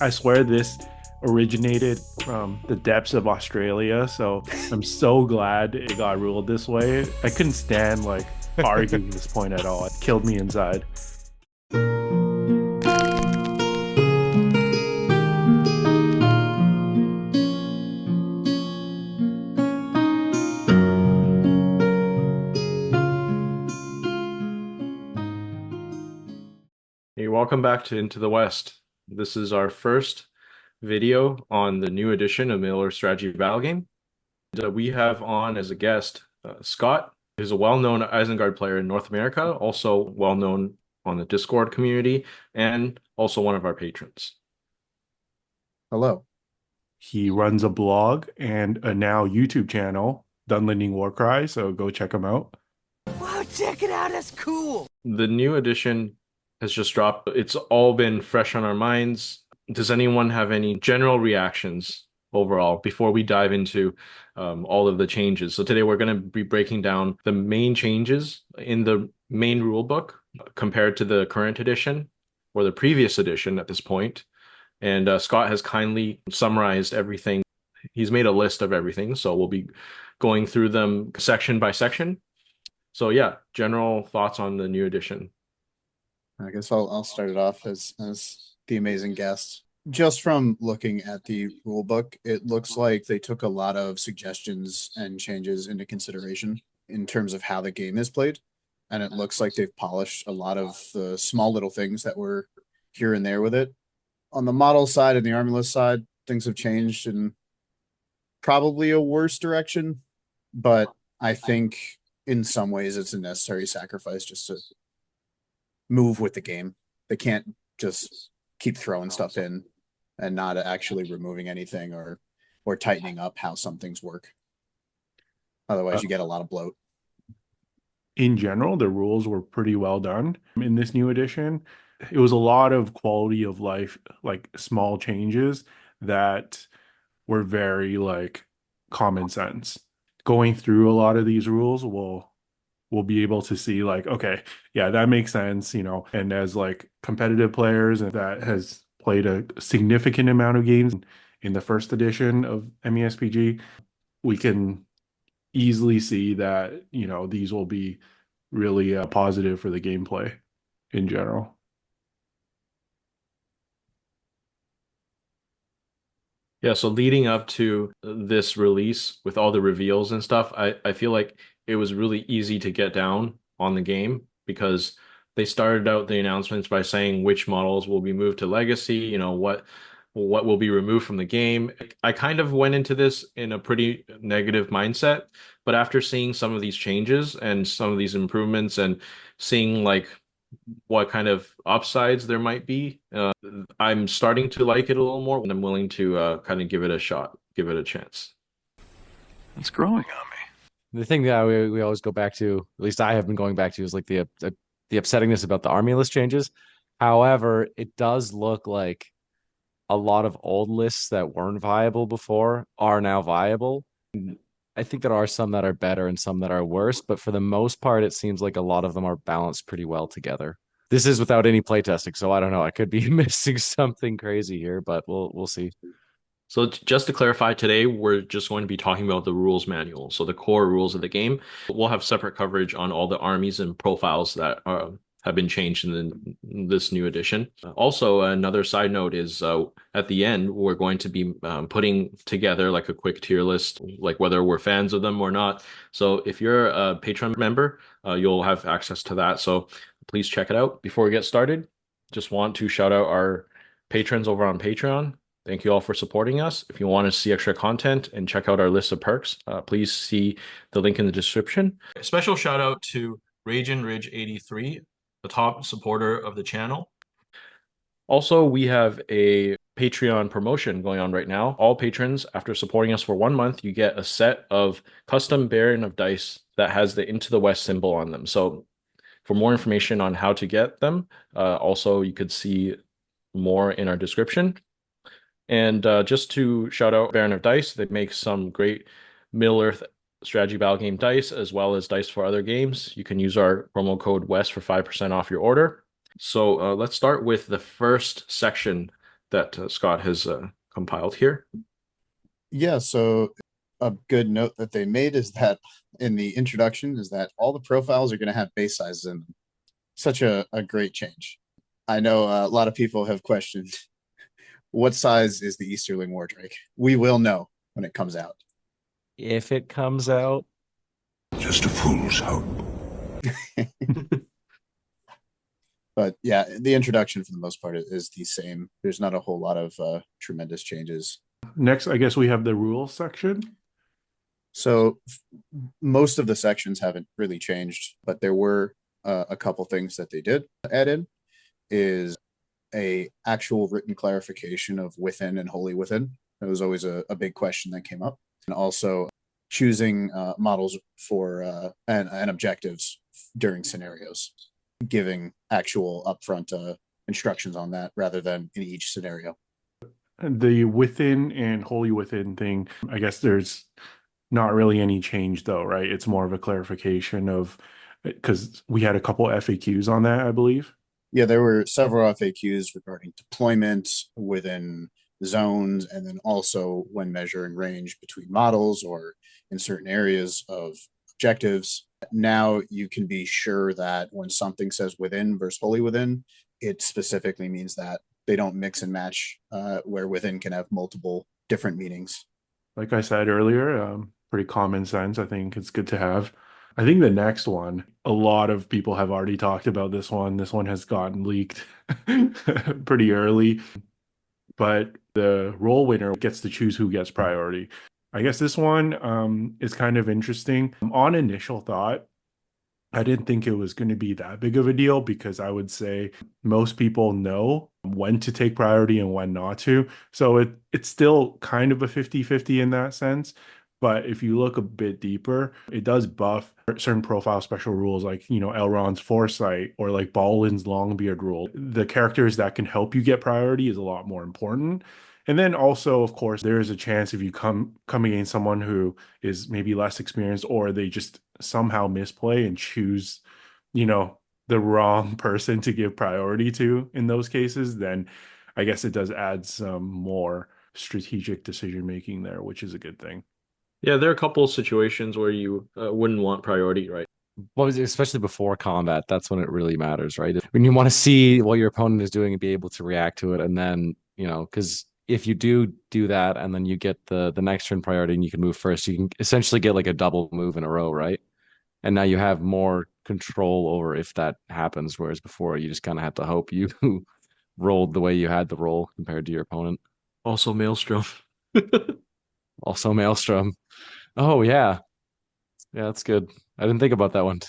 I swear this originated from the depths of Australia, so I'm so glad it got ruled this way. I couldn't stand like arguing this point at all. It killed me inside. Hey, welcome back to Into the West. This is our first video on the new edition of Miller Strategy Battle Game. We have on as a guest Scott, who's a well-known Isengard player in North America, also well-known on the Discord community, and also one of our patrons. Hello. He runs a blog and a now YouTube channel, Dunlending Warcry, so go check him out. Wow, check it out, that's cool. The new edition has just dropped. It's all been fresh on our minds. Does anyone have any general reactions overall before we dive into all of the changes? So today we're going to be breaking down the main changes in the main rule book compared to the current edition or the previous edition at this point. And Scott has kindly summarized everything. He's made a list of everything, so we'll be going through them section by section. So yeah, general thoughts on the new edition. I guess I'll start it off as the amazing guest. Just from looking at the rule book, it looks like they took a lot of suggestions and changes into consideration in terms of how the game is played. And it looks like they've polished a lot of the small little things that were here and there with it. On the model side and the army list side, things have changed in probably a worse direction. But I think in some ways it's a necessary sacrifice just to move with the game. They can't just keep throwing stuff in and not actually removing anything or tightening up how some things work. Otherwise, you get a lot of bloat. In general, the rules were pretty well done in this new edition. It was a lot of quality of life, like small changes that were very like common sense. Going through a lot of these rules we'll be able to see like, okay, yeah, that makes sense, and as like competitive players and that has played a significant amount of games in the first edition of MESBG, we can easily see that, these will be really positive for the gameplay in general. Yeah, so leading up to this release with all the reveals and stuff, I feel like it was really easy to get down on the game because they started out the announcements by saying which models will be moved to Legacy, what will be removed from the game. I kind of went into this in a pretty negative mindset, but after seeing some of these changes and some of these improvements and seeing like what kind of upsides there might be, I'm starting to like it a little more, and I'm willing to kind of give it a shot, give it a chance. It's growing on me. The thing that we always go back to, at least I have been going back to, is like the upsettingness about the army list changes. However, it does look like a lot of old lists that weren't viable before are now viable. I think there are some that are better and some that are worse, but for the most part, it seems like a lot of them are balanced pretty well together. This is without any playtesting, so I don't know. I could be missing something crazy here, but we'll see. So just to clarify, today we're just going to be talking about the rules manual, so the core rules of the game. We'll have separate coverage on all the armies and profiles that have been changed in this new edition. Also, another side note is at the end, we're going to be putting together like a quick tier list, like whether we're fans of them or not. So if you're a Patreon member, you'll have access to that. So please check it out. Before we get started, just want to shout out our patrons over on Patreon. Thank you all for supporting us. If you want to see extra content and check out our list of perks, please see the link in the description. A special shout out to Ragin Ridge 83, the top supporter of the channel. Also, we have a Patreon promotion going on right now. All patrons, after supporting us for 1 month, you get a set of custom Baron of dice that has the Into the West symbol on them. So for more information on how to get them, also you could see more in our description. And just to shout out Baron of Dice, they make some great Middle-earth strategy battle game dice, as well as dice for other games. You can use our promo code WEST for 5% off your order. So let's start with the first section that Scott has compiled here. Yeah, so a good note that they made is that in the introduction is that all the profiles are going to have base sizes in them. Such a great change. I know a lot of people have questioned what size is the Easterling Wardrake. We will know when it comes out. If it comes out, Just a fool's hope. But yeah, the introduction for the most part is the same. There's not a whole lot of tremendous changes. Next, I guess we have the rules section. So most of the sections haven't really changed, but there were a couple things that they did add in is a actual written clarification of within and wholly within. That was always a big question that came up. And also choosing models for and objectives during scenarios, giving actual upfront instructions on that rather than in each scenario. The within and wholly within thing, I guess there's not really any change though, right? It's more of a clarification of, because we had a couple FAQs on that, I believe. Yeah, there were several FAQs regarding deployment within zones, and then also when measuring range between models or in certain areas of objectives. Now you can be sure that when something says within versus wholly within, it specifically means that they don't mix and match, where within can have multiple different meanings. Like I said earlier, pretty common sense. I think it's good to have. I think the next one, a lot of people have already talked about this one. This one has gotten leaked pretty early, but the role winner gets to choose who gets priority. I guess this one is kind of interesting. On initial thought, I didn't think it was going to be that big of a deal because I would say most people know when to take priority and when not to. So it's still kind of a 50-50 in that sense. But if you look a bit deeper, it does buff certain profile special rules like, Elrond's Foresight or like Balin's Longbeard rule. The characters that can help you get priority is a lot more important. And then also, of course, there is a chance if you come against someone who is maybe less experienced or they just somehow misplay and choose, the wrong person to give priority to in those cases, then I guess it does add some more strategic decision making there, which is a good thing. Yeah, there are a couple of situations where you wouldn't want priority, right? well, especially before combat, that's when it really matters, right? When you want to see what your opponent is doing and be able to react to it, and then, because if you do that and then you get the next turn priority and you can move first, you can essentially get like a double move in a row, right? And now you have more control over if that happens, whereas before you just kind of had to hope you rolled the way you had to roll compared to your opponent. Also, Maelstrom. Also, Maelstrom. Oh yeah, yeah, that's good. I didn't think about that one.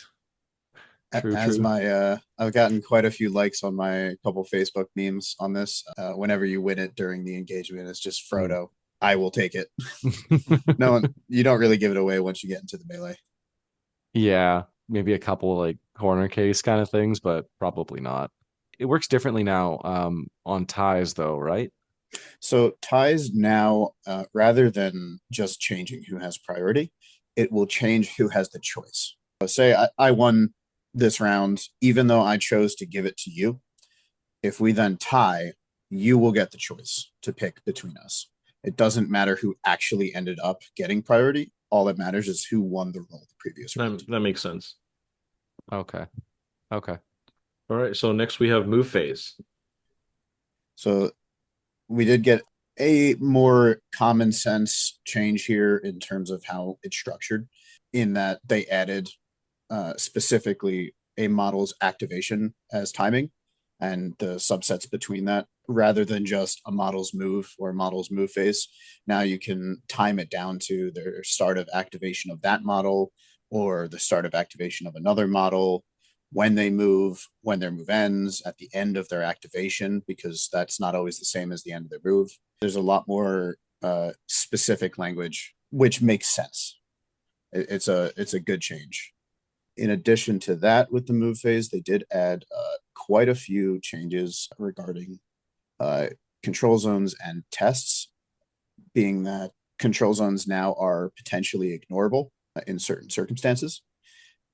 True, As true. my I've gotten quite a few likes on my couple Facebook memes on this. Whenever you win it during the engagement, it's just Frodo. I will take it. No one, you don't really give it away once you get into the melee. Yeah, maybe a couple like corner case kind of things, but probably not. It works differently now on ties though, right? So ties now, rather than just changing who has priority, it will change who has the choice. So say I won this round, even though I chose to give it to you. If we then tie, you will get the choice to pick between us. It doesn't matter who actually ended up getting priority. All that matters is who won the roll the previous round. That makes sense. Okay. Okay. All right, so next we have move phase. So we did get a more common sense change here in terms of how it's structured, in that they added specifically a model's activation as timing and the subsets between that, rather than just a model's move or model's move phase. Now you can time it down to their start of activation of that model or the start of activation of another model, when they move, when their move ends, at the end of their activation, because that's not always the same as the end of their move. There's a lot more specific language, which makes sense. It's a good change. In addition to that, with the move phase, they did add quite a few changes regarding control zones and tests, being that control zones now are potentially ignorable in certain circumstances.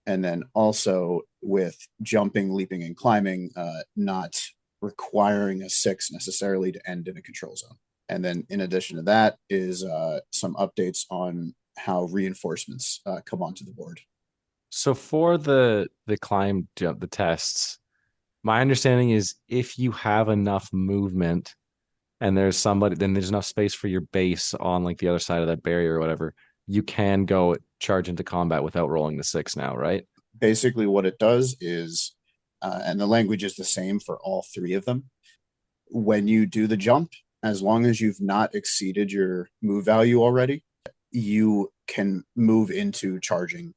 And then also with jumping, leaping, and climbing, not requiring a 6 necessarily to end in a control zone. And then in addition to that is some updates on how reinforcements come onto the board. So for the climb jump, the tests, my understanding is if you have enough movement and there's somebody, then there's enough space for your base on like the other side of that barrier or whatever, you can go charge into combat without rolling the 6 now, right? Basically, what it does is, and the language is the same for all 3 of them. When you do the jump, as long as you've not exceeded your move value already, you can move into charging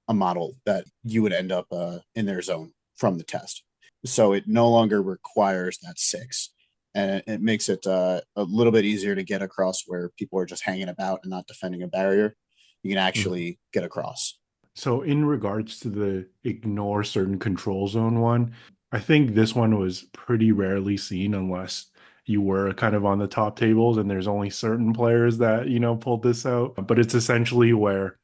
a model that you would end up in their zone from the test. So it no longer requires that 6. And it makes it a little bit easier to get across where people are just hanging about and not defending a barrier. You can actually get across. So in regards to the ignore certain control zone one, I think this one was pretty rarely seen unless you were kind of on the top tables and there's only certain players that, pulled this out. But it's essentially where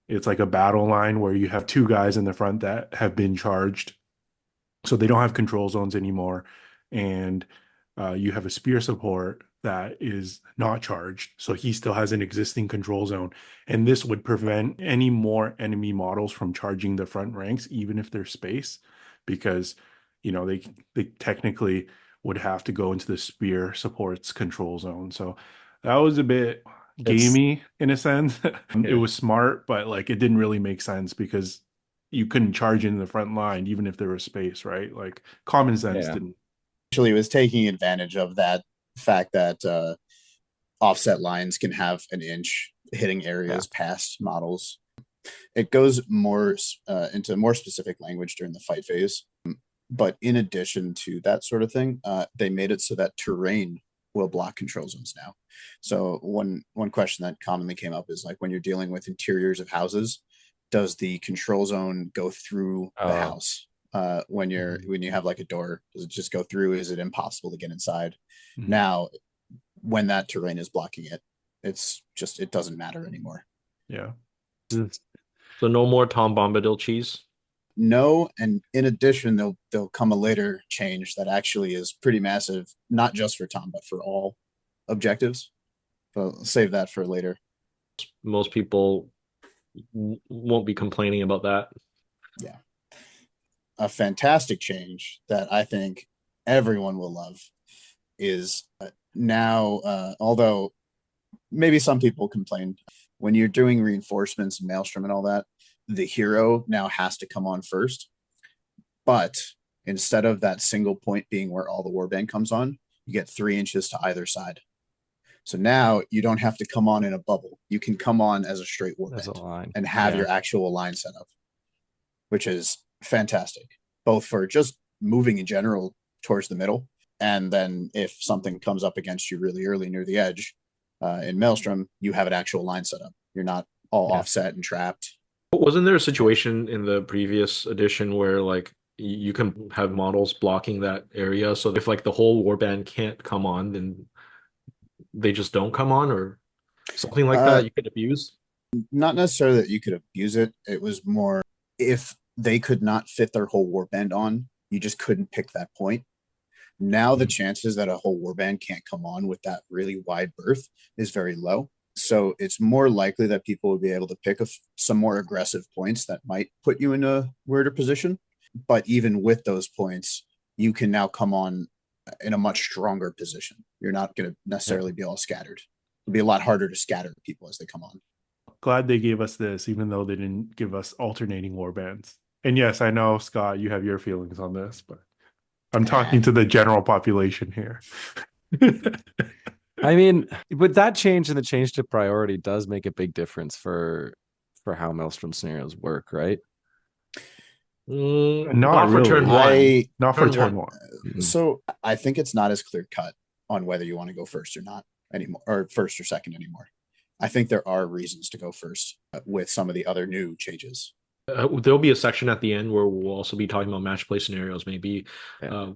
it's like a battle line where you have 2 guys in the front that have been charged. So they don't have control zones anymore. And you have a spear support that is not charged. So he still has an existing control zone. And this would prevent any more enemy models from charging the front ranks, even if there's space, because, they technically would have to go into the spear support's control zone. So that was a bit gamey in a sense. It was smart, but like it didn't really make sense because you couldn't charge in the front line, even if there was space, right? Like common sense didn't. Actually, it was taking advantage of that fact that offset lines can have an inch hitting areas past models. It goes more into more specific language during the fight phase. But in addition to that sort of thing, they made it so that terrain will block control zones now. So one question that commonly came up is like when you're dealing with interiors of houses, does the control zone go through the house? When you have like a door, does it just go through? Is it impossible to get inside? Now, when that terrain is blocking it, it doesn't matter anymore. Yeah. So no more Tom Bombadil cheese. No, and in addition, there'll come a later change that actually is pretty massive, not just for Tom, but for all objectives. So I'll save that for later. Most people won't be complaining about that. Yeah. A fantastic change that I think everyone will love is now, although maybe some people complain, when you're doing reinforcements and Maelstrom and all that, the hero now has to come on first. But instead of that single point being where all the warband comes on, you get 3 inches to either side. So now you don't have to come on in a bubble. You can come on as a straight warband and have your actual line set up, which is fantastic, both for just moving in general towards the middle. And then if something comes up against you really early near the edge, in Maelstrom, you have an actual line set up. You're not all offset and trapped. Wasn't there a situation in the previous edition where like you can have models blocking that area? So if like the whole warband can't come on, then they just don't come on or something like that you could abuse? Not necessarily that you could abuse it. It was more if they could not fit their whole warband on, you just couldn't pick that point. Now the chances that a whole warband can't come on with that really wide berth is very low. So it's more likely that people will be able to pick some more aggressive points that might put you in a weirder position. But even with those points, you can now come on in a much stronger position. You're not going to necessarily be all scattered. It'll be a lot harder to scatter people as they come on. Glad they gave us this, even though they didn't give us alternating warbands. And yes, I know, Scott, you have your feelings on this, but I'm talking to the general population here. I mean, but that change and the change to priority does make a big difference for how Maelstrom scenarios work, right? Not for really. turn one. Not for turn one. So I think it's not as clear cut on whether you want to go first or not anymore, or first or second anymore. I think there are reasons to go first with some of the other new changes. There'll be a section at the end where we'll also be talking about match play scenarios. Maybe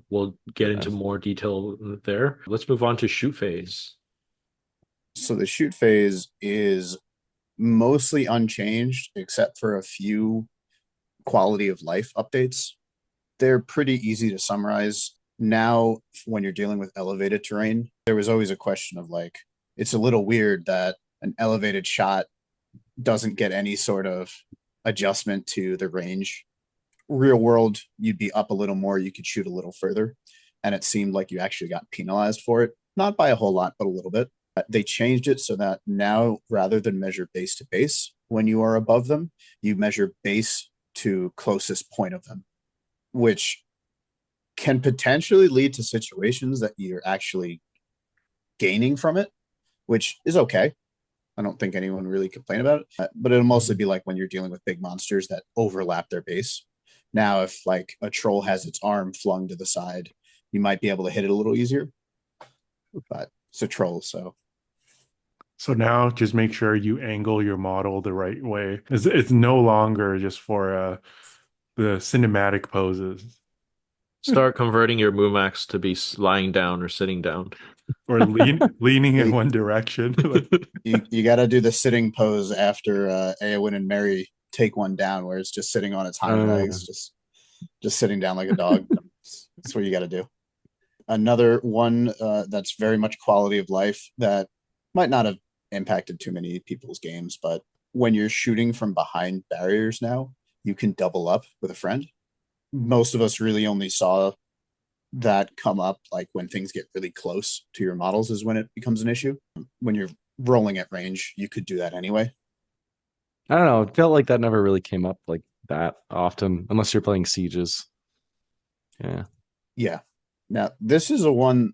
we'll get into more detail there. Let's move on to shoot phase. So the shoot phase is mostly unchanged except for a few quality of life updates. They're pretty easy to summarize. Now, when you're dealing with elevated terrain, there was always a question of like, it's a little weird that an elevated shot doesn't get any sort of adjustment to the range. Real world, you'd be up a little more, you could shoot a little further. And it seemed like you actually got penalized for it, not by a whole lot, but a little bit. They changed it so that now, rather than measure base to base when you are above them, you measure base to closest point of them, which can potentially lead to situations that you're actually gaining from it, which is okay. I don't think anyone really complain about it, but it'll mostly be like when you're dealing with big monsters that overlap their base. Now, if like a troll has its arm flung to the side, you might be able to hit it a little easier, but it's a troll, so. So now just make sure you angle your model the right way. It's no longer just for the cinematic poses Start converting your Mumax to be lying down or sitting down. or leaning in one direction. You got to do the sitting pose after Eowyn and Mary take one down, where it's just sitting on its hind legs, just sitting down like a dog. That's what you got to do. Another one that's very much quality of life that might not have impacted too many people's games, but when you're shooting from behind barriers now, you can double up with a friend. Most of us really only saw that come up like when things get really close to your models is when it becomes an issue. When you're rolling at range, you could do that anyway. I don't know. It felt like that never really came up like that often, unless you're playing sieges. Yeah. Yeah. Now, this is a one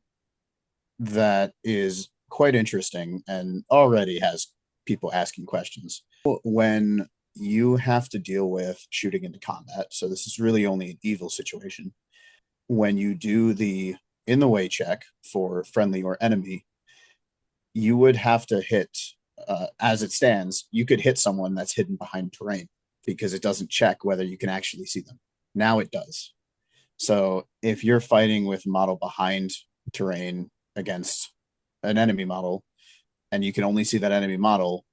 that is quite interesting and already has people asking questions. When you have to deal with shooting into combat, so this is really only an evil situation. When you do the in the way check for friendly or enemy, you would have to hit, as it stands, you could hit someone that's hidden behind terrain because it doesn't check whether you can actually see them. Now it does. So if you're fighting with a model behind terrain against an enemy model and you can only see that enemy model,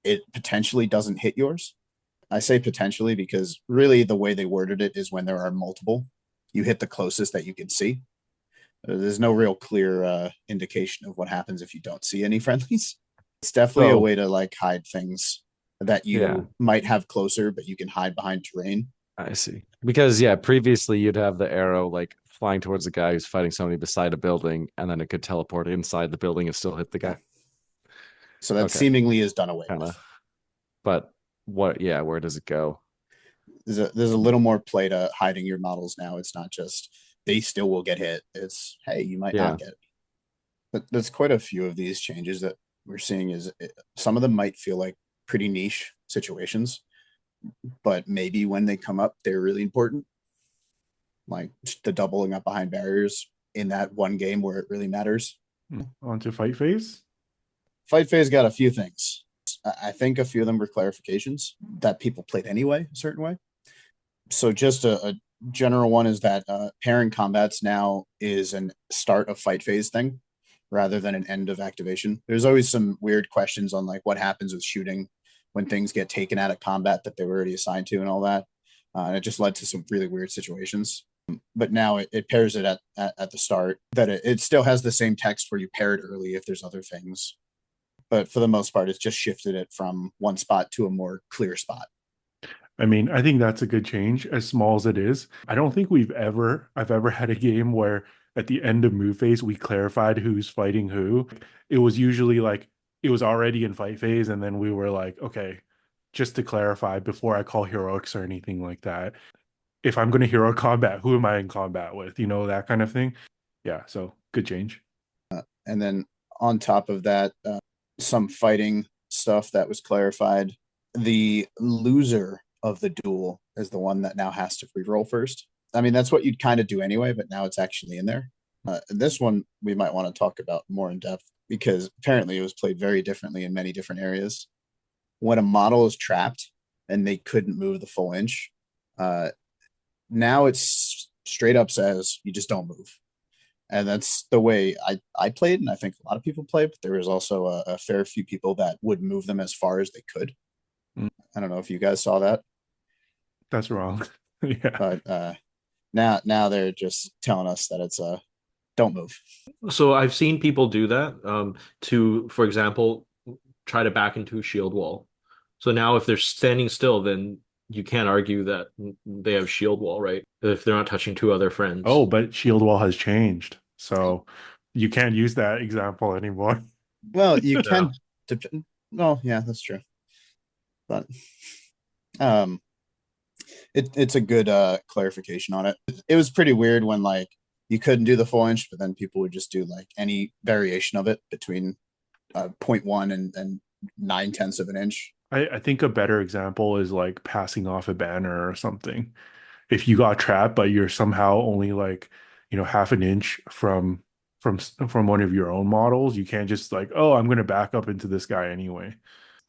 it potentially doesn't hit yours. I say potentially because really the way they worded it is when there are multiple, you hit the closest that you can see. There's no real clear indication of what happens if you don't see any friendlies. It's definitely a way to like hide things that you might have closer, but you can hide behind terrain. I see. Because previously you'd have the arrow like flying towards the guy who's fighting somebody beside a building, and then it could teleport inside the building and still hit the guy. So that seemingly is done away with. But where does it go? There's a little more play to hiding your models now. It's not just they still will get hit. It's, hey, you might not get it. But there's quite a few of these changes that we're seeing some of them might feel like pretty niche situations, but maybe when they come up, they're really important. Like the doubling up behind barriers in that one game where it really matters. On to fight phase. Fight phase got a few things. I think a few of them were clarifications that people played anyway, a certain way. So just a general one is that pairing combats now is an start of fight phase thing rather than an end of activation. There's always some weird questions on like what happens with shooting when things get taken out of combat that they were already assigned to and all that. And it just led to some really weird situations. But now it pairs it at the start, that it still has the same text where you pair it early if there's other things. But for the most part, it's just shifted it from one spot to a more clear spot. I mean, I think that's a good change, as small as it is. I don't think I've ever had a game where at the end of move phase, we clarified who's fighting who. It was usually like, it was already in fight phase, and then we were like, okay, just to clarify before I call heroics or anything like that. If I'm going to hero combat, who am I in combat with? You know, that kind of thing. Yeah, so good change. And then on top of that, some fighting stuff that was clarified. The loser of the duel is the one that now has to reroll first. I mean, that's what you'd kind of do anyway, but now it's actually in there. This one we might want to talk about more in depth because apparently it was played very differently in many different areas. When a model is trapped and they couldn't move the full inch, now it's straight up says you just don't move. And that's the way I played, and I think a lot of people played, but there was also a fair few people that would move them as far as they could. I don't know if you guys saw that. That's wrong. Yeah. But Now they're just telling us that it's don't move. So I've seen people do that to, for example, try to back into a shield wall. So now if they're standing still, then you can't argue that they have shield wall, right? If they're not touching two other friends. Oh, but shield wall has changed, so you can't use that example anymore. Well, you Yeah. can. Well, yeah, that's true. But um, it's a good clarification on it. It was pretty weird when like you couldn't do the full inch, but then people would just do like any variation of it between 0.1 and 9/10 of an inch. I think a better example is like passing off a banner or something. If you got trapped, but you're somehow only like, half an inch from one of your own models, you can't just like, oh, I'm going to back up into this guy anyway.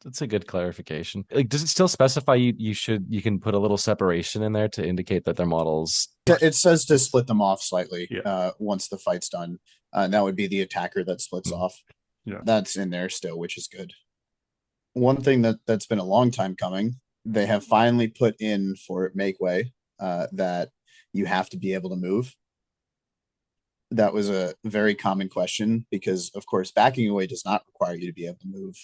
That's a good clarification. Like, does it still specify you can put a little separation in there to indicate that their models? It says to split them off slightly Yeah. once the fight's done. That would be the attacker that splits off. Yeah. That's in there still, which is good. One thing that's been a long time coming, they have finally put in for Make Way that you have to be able to move. That was a very common question because, of course, backing away does not require you to be able to move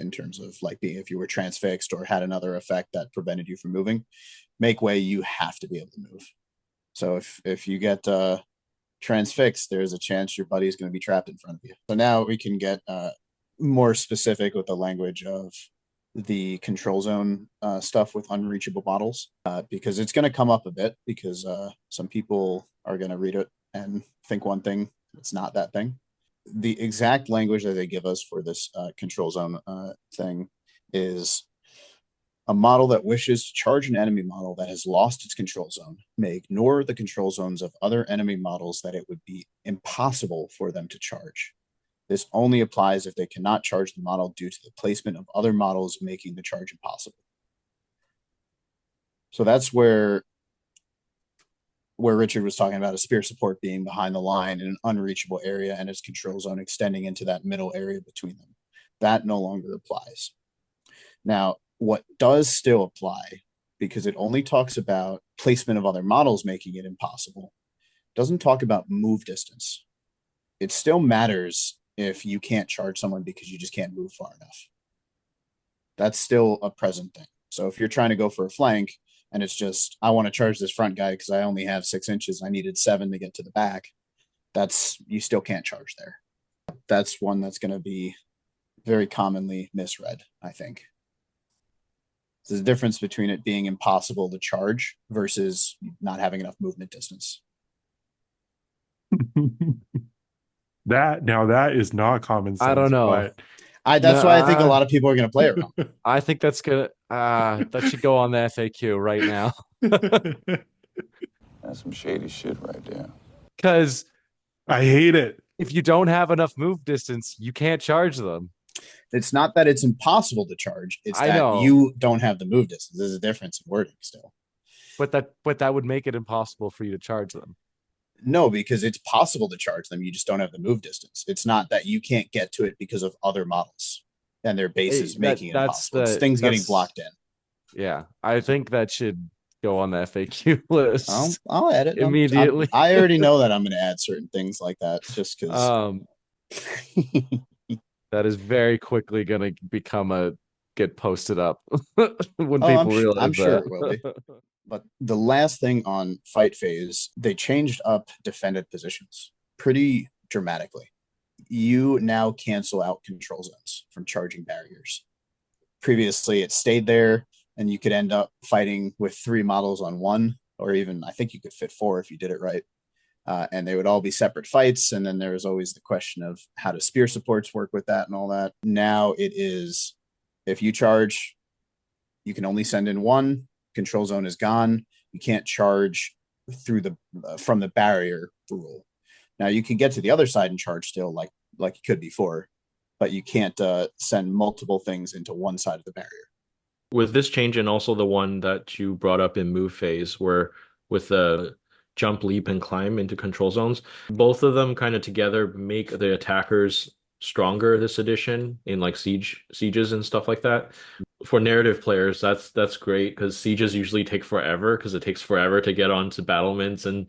in terms of like being if you were transfixed or had another effect that prevented you from moving. Make Way, you have to be able to move. So if you get transfixed, there's a chance your buddy is going to be trapped in front of you. So now we can get more specific with the language of the control zone stuff with unreachable models because it's going to come up a bit because some people are going to read it and think one thing, it's not that thing. The exact language that they give us for this control zone thing is a model that wishes to charge an enemy model that has lost its control zone may ignore the control zones of other enemy models that it would be impossible for them to charge. This only applies if they cannot charge the model due to the placement of other models making the charge impossible. So that's where Richard was talking about a spear support being behind the line in an unreachable area and its control zone extending into that middle area between them. That no longer applies. Now, what does still apply, because it only talks about placement of other models making it impossible, doesn't talk about move distance. It still matters if you can't charge someone because you just can't move far enough. That's still a present thing. So if you're trying to go for a flank and it's just, I want to charge this front guy because I only have 6 inches, I needed 7 to get to the back, you still can't charge there. That's one that's going to be very commonly misread, I think. There's a difference between it being impossible to charge versus not having enough movement distance. That is not common sense. I don't know. But that's why I think a lot of people are going to play around. I think that's gonna that should go on the FAQ right now. That's some shady shit right there. Because I hate it. if you don't have enough move distance, you can't charge them. It's not that it's impossible to charge. It's I that know. you don't have the move distance. There's a difference in wording still. But that would make it impossible for you to charge them. No, because it's possible to charge them. You just don't have the move distance. It's not that you can't get to it because of other models and their bases making it impossible. It's things getting blocked in. Yeah, I think that should go on the FAQ list. I'll add it immediately. I already know that I'm going to add certain things like that just because. That is very quickly going to get posted up when people realize I'm that. sure it will be. But the last thing on fight phase, they changed up defended positions pretty dramatically. You now cancel out control zones from charging barriers. Previously, it stayed there, and you could end up fighting with 3 models on one, or even I think you could fit 4 if you did it right. And they would all be separate fights. And then there was always the question of how do spear supports work with that and all that. Now it is, if you charge, you can only send in 1. Control zone is gone. You can't charge through from the barrier rule. Now you can get to the other side and charge still, like you could before, but you can't send multiple things into one side of the barrier. With this change and also the one that you brought up in move phase, where with the jump, leap, and climb into control zones, both of them kind of together make the attackers stronger this edition in like sieges and stuff like that. for narrative players, that's great because sieges usually take forever because it takes forever to get onto battlements and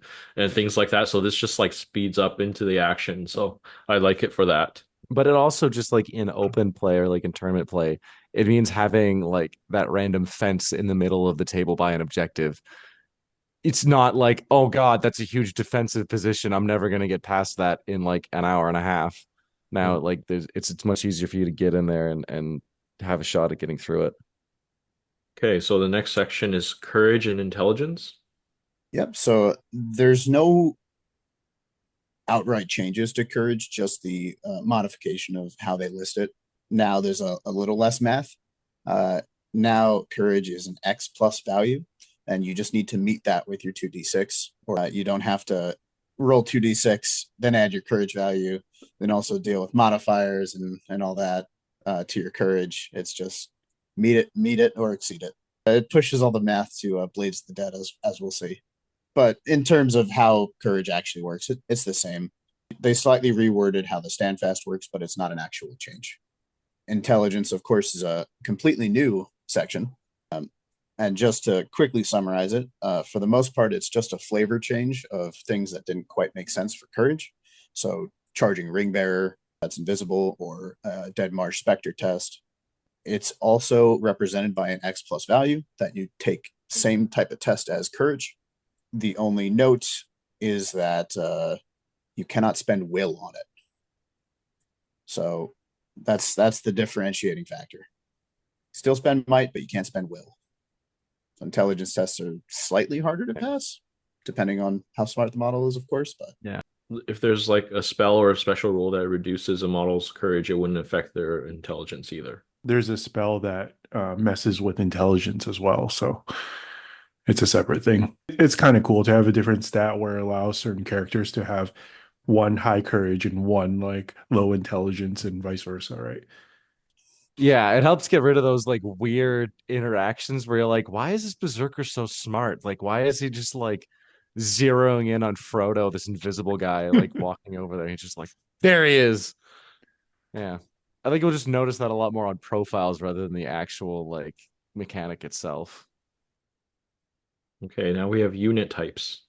things like that. So this just like speeds up into the action. So I like it for that. But it also just like in open play or like in tournament play, it means having like that random fence in the middle of the table by an objective. It's not like, oh God, that's a huge defensive position. I'm never gonna get past that in like an hour and a half. Now, like it's much easier for you to get in there and have a shot at getting through it. Okay, so the next section is courage and intelligence. Yep. So there's no outright changes to courage, just the modification of how they list it. Now there's a little less math. Uh, now courage is an X plus value, and you just need to meet that with your 2d6, or you don't have to roll 2d6, then add your courage value, then also deal with modifiers and all that to your courage. It's just meet it, or exceed it. It pushes all the math to Blades of the Dead, as we'll see. But in terms of how courage actually works, it's the same. They slightly reworded how the standfast works, but it's not an actual change. Intelligence, of course, is a completely new section. And just to quickly summarize it, for the most part, it's just a flavor change of things that didn't quite make sense for courage. So charging ring bearer that's invisible, or dead marsh specter test. It's also represented by an X plus value that you take same type of test as courage. The only note is that you cannot spend will on it. So that's the differentiating factor. Still spend might, but you can't spend will. So intelligence tests are slightly harder to pass, depending on how smart the model is, of course. But Yeah. If there's like a spell or a special rule that reduces a model's courage, it wouldn't affect their intelligence either. There's a spell that messes with intelligence as well, so it's a separate thing. It's kind of cool to have a different stat where it allows certain characters to have one high courage and one like low intelligence and vice versa, right? Yeah, it helps get rid of those like weird interactions where you're like, why is this berserker so smart? Like, why is he just like zeroing in on Frodo, this invisible guy, like walking over there? He's just like, there he is. Yeah. I think you'll just notice that a lot more on profiles rather than the actual like mechanic itself. Okay, now we have unit types.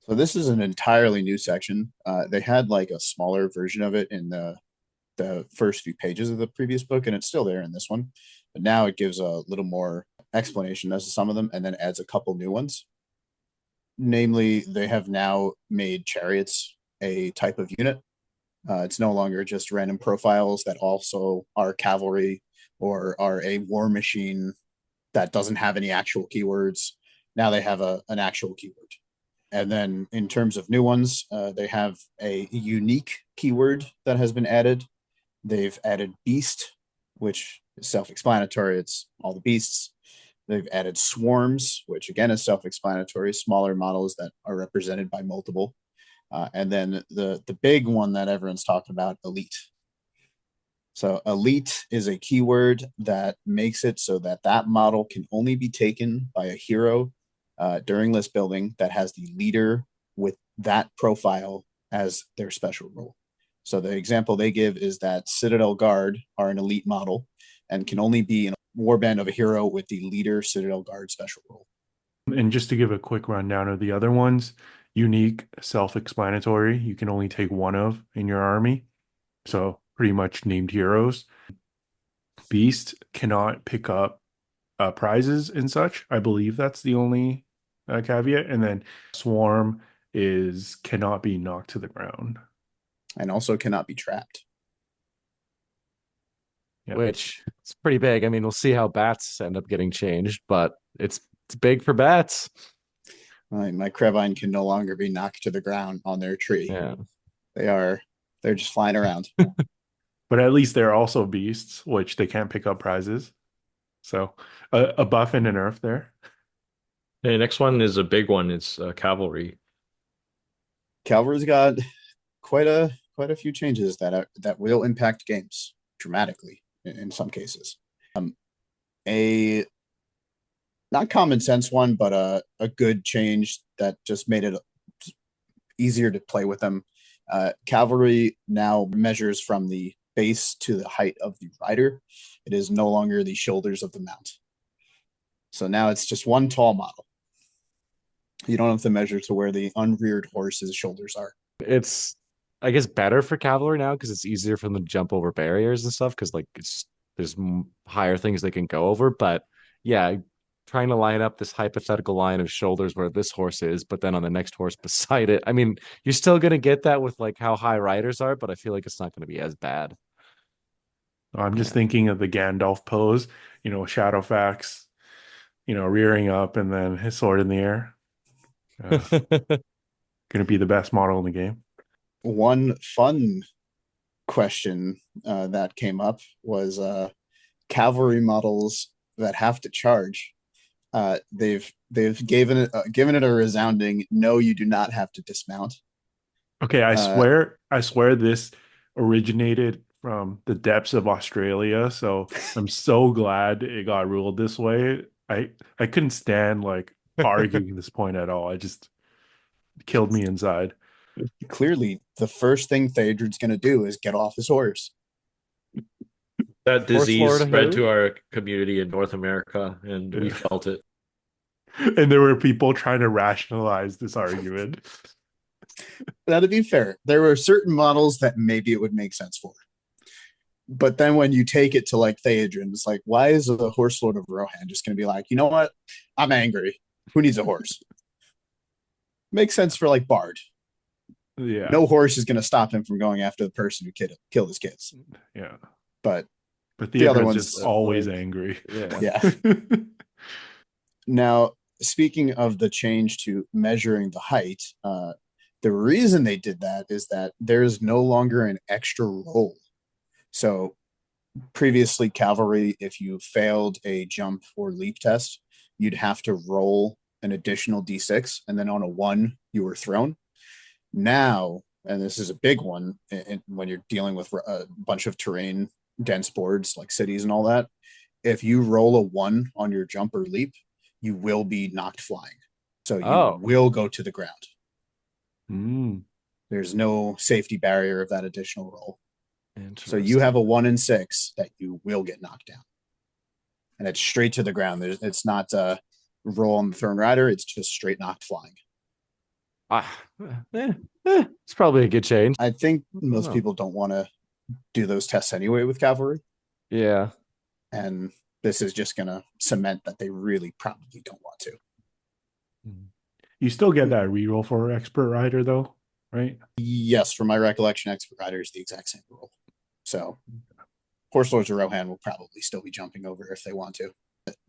so this is an entirely new section. They had like a smaller version of it in the first few pages of the previous book, and it's still there in this one. But now it gives a little more explanation as to some of them, and then adds a couple new ones. Namely, they have now made chariots a type of unit. It's no longer just random profiles that also are cavalry or are a war machine that doesn't have any actual keywords. Now they have an actual keyword. And then in terms of new ones, they have a unique keyword that has been added. They've added beast, which is self-explanatory. It's all the beasts. They've added swarms, which again is self-explanatory, smaller models that are represented by multiple. And then the big one that everyone's talking about, elite. So elite is a keyword that makes it so that that model can only be taken by a hero during list building that has the leader with that profile as their special role. So the example they give is that Citadel Guard are an elite model and can only be in a warband of a hero with the leader Citadel Guard special role. And just to give a quick rundown of the other ones, unique, self-explanatory, you can only take one of in your army. So pretty much named heroes. Beast cannot pick up prizes and such. I believe that's the only caveat. And then Swarm is cannot be knocked to the ground. And also cannot be trapped. Yep. Which it's pretty big. I mean, we'll see how bats end up getting changed, but it's big for bats. My Crevine can no longer be knocked to the ground on their tree. Yeah. They're just flying around. But at least they're also beasts, which they can't pick up prizes. So a buff and a nerf there. Okay, next one is a big one. It's cavalry. Cavalry's got quite a few changes that will impact games dramatically in some cases. A not common sense one, but a good change that just made it easier to play with them. Cavalry now measures from the base to the height of the rider. it is no longer the shoulders of the mount. So now it's just one tall model. You don't have to measure to where the unreared horse's shoulders are. It's, I guess, better for cavalry now because it's easier for them to jump over barriers and stuff because like there's higher things they can go over. But yeah, trying to line up this hypothetical line of shoulders where this horse is, but then on the next horse beside it. I mean, you're still gonna get that with like how high riders are, but I feel like it's not gonna be as bad. I'm just thinking of the Gandalf pose, Shadowfax, rearing up and then his sword in the air. Going to be the best model in the game. One fun question that came up was cavalry models that have to charge. They've given it a resounding no. You do not have to dismount. Okay, I swear this originated from the depths of Australia, so I'm so glad it got ruled this way. I couldn't stand like arguing this point at all. I just killed me inside. Clearly, the first thing Theodred's going to do is get off his horse. That disease Lord spread who? to our community in North America, and we felt it. And there were people trying to rationalize this argument. Now, to be fair, there were certain models that maybe it would make sense for. But then when you take it to like Theodred, it's like, why is the Horse Lord of Rohan just going to be like, you know what? I'm angry. Who needs a horse? Makes sense for like Bard. Yeah. No horse is going to stop him from going after the person who killed his kids. Yeah. But the other one's just always angry. Yeah. Now, speaking of the change to measuring the height, the reason they did that is that there is no longer an extra roll. So previously, cavalry, if you failed a jump or leap test, you'd have to roll an additional d6, and then on a 1, you were thrown. Now, and this is a big one when you're dealing with a bunch of terrain, dense boards like cities and all that, if you roll a 1 on your jump or leap, you will be knocked flying. So you will go to the ground. There's no safety barrier of that additional roll. So you have a 1 in 6 that you will get knocked down. And it's straight to the ground. It's not a roll on the thrown rider. It's just straight knocked flying. It's probably a good change. I think most people don't want to do those tests anyway with cavalry. Yeah. And this is just going to cement that they really probably don't want to. You still get that reroll for expert rider though, right? Yes, from my recollection, expert rider is the exact same rule. So Horse Lords of Rohan will probably still be jumping over if they want to.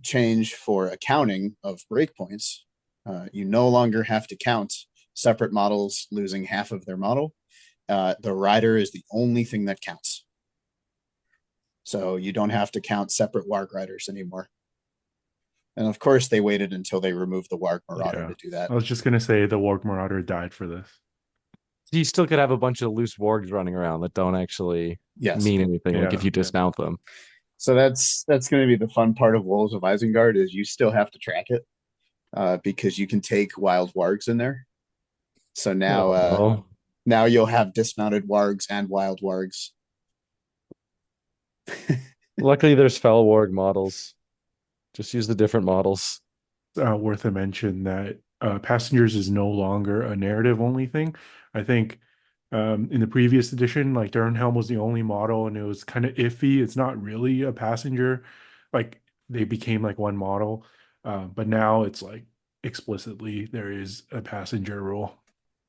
Change for accounting of breakpoints. You no longer have to count separate models losing half of their model. The rider is the only thing that counts. So you don't have to count separate Warg riders anymore. And of course, they waited until they removed the Warg Marauder to do that. I was just going to say the Warg Marauder died for this. You still could have a bunch of loose wargs running around that don't actually mean anything, like if you dismount them. So that's going to be the fun part of Wolves of Isengard is you still have to track it because you can take wild wargs in there. So now now you'll have dismounted wargs and wild wargs. Luckily, there's fell warg models. Just use the different models. Worth a mention that Passengers is no longer a narrative only thing. I think in the previous edition, like Durnhelm was the only model and it was kind of iffy. It's not really a passenger. Like they became like one model. But now it's like explicitly there is a passenger rule.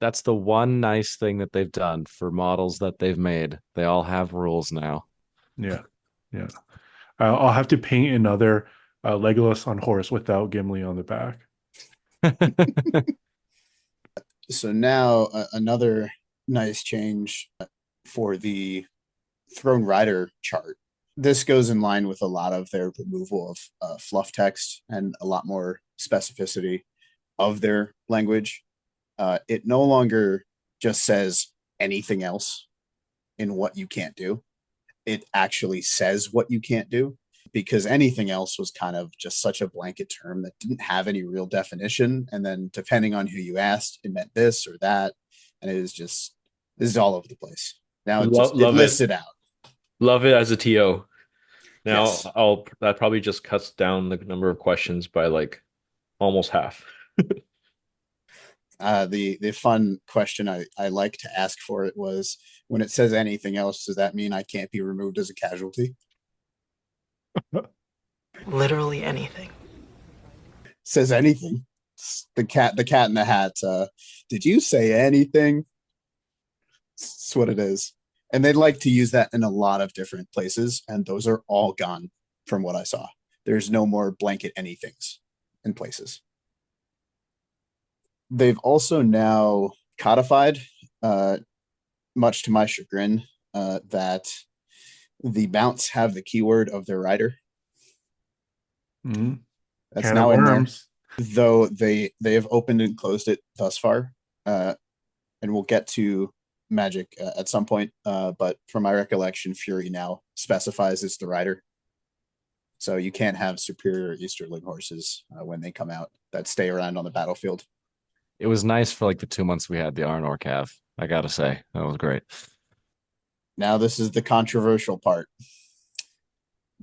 That's the one nice thing that they've done for models that they've made. They all have rules now. Yeah. Yeah. I'll have to paint another Legolas on horse without Gimli on the back. So now another nice change for the Throne Rider chart. This goes in line with a lot of their removal of fluff text and a lot more specificity of their language. It no longer just says anything else in what you can't do. It actually says what you can't do, because anything else was kind of just such a blanket term that didn't have any real definition. And then depending on who you asked, it meant this or that. And it is just, this is all over the place. Now it lists it out. Love it as a TO. Now Yes. that probably just cuts down the number of questions by like almost half. The fun question I like to ask for it was, when it says anything else, does that mean I can't be removed as a casualty? Literally anything. Says anything. It's the cat in the hat. Did you say anything? That's what it is. And they'd like to use that in a lot of different places, and those are all gone from what I saw. There's no more blanket anythings in places. They've also now codified, much to my chagrin, that the mounts have the keyword of their rider. Mm-hmm. That's Can now of in there, worms. though they have opened and closed it thus far, and we'll get to magic at some point. But from my recollection, Fury now specifies it's the rider, so you can't have superior Easterling horses when they come out that stay around on the battlefield. It was nice for like the 2 months we had the Arnor Cav. I gotta say, that was great. Now this is the controversial part: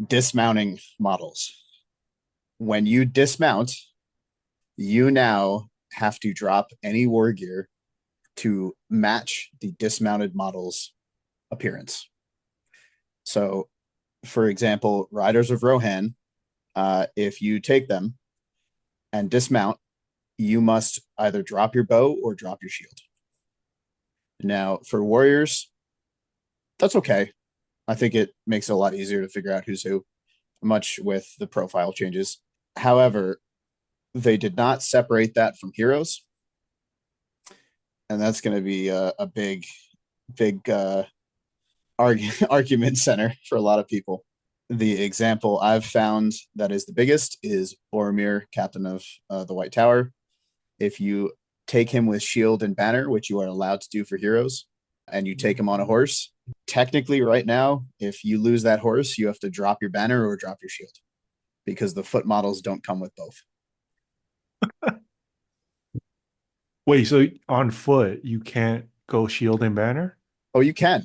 dismounting models. When you dismount, you now have to drop any war gear to match the dismounted model's appearance. So, for example, Riders of Rohan, if you take them and dismount, you must either drop your bow or drop your shield. Now, for warriors, that's okay. I think it makes it a lot easier to figure out who's who, much with the profile changes. However, they did not separate that from heroes. And that's going to be a big argument center for a lot of people. The example I've found that is the biggest is Boromir, captain of the White Tower. If you take him with shield and banner, which you are allowed to do for heroes, and you take him on a horse, technically right now, if you lose that horse, you have to drop your banner or drop your shield, because the foot models don't come with both. Wait, so on foot you can't go shield and banner? Oh, you can.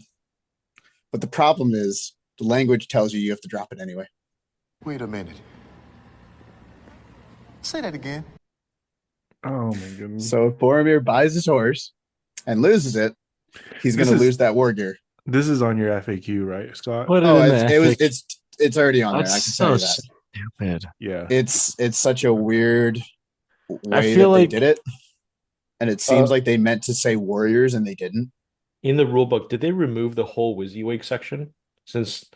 But the problem is the language tells you have to drop it anyway. Wait a minute. Say that again. Oh my goodness. So if Boromir buys his horse and loses it, he's going to lose that war gear. This is on your FAQ, right, Scott? Put it Oh, in the it's already on there. I That's can tell so you that. stupid. Yeah. It's such a weird way feel that they like- did it, and it seems like they meant to say warriors and they didn't. In the rulebook, did they remove the whole WYSIWYG section? Since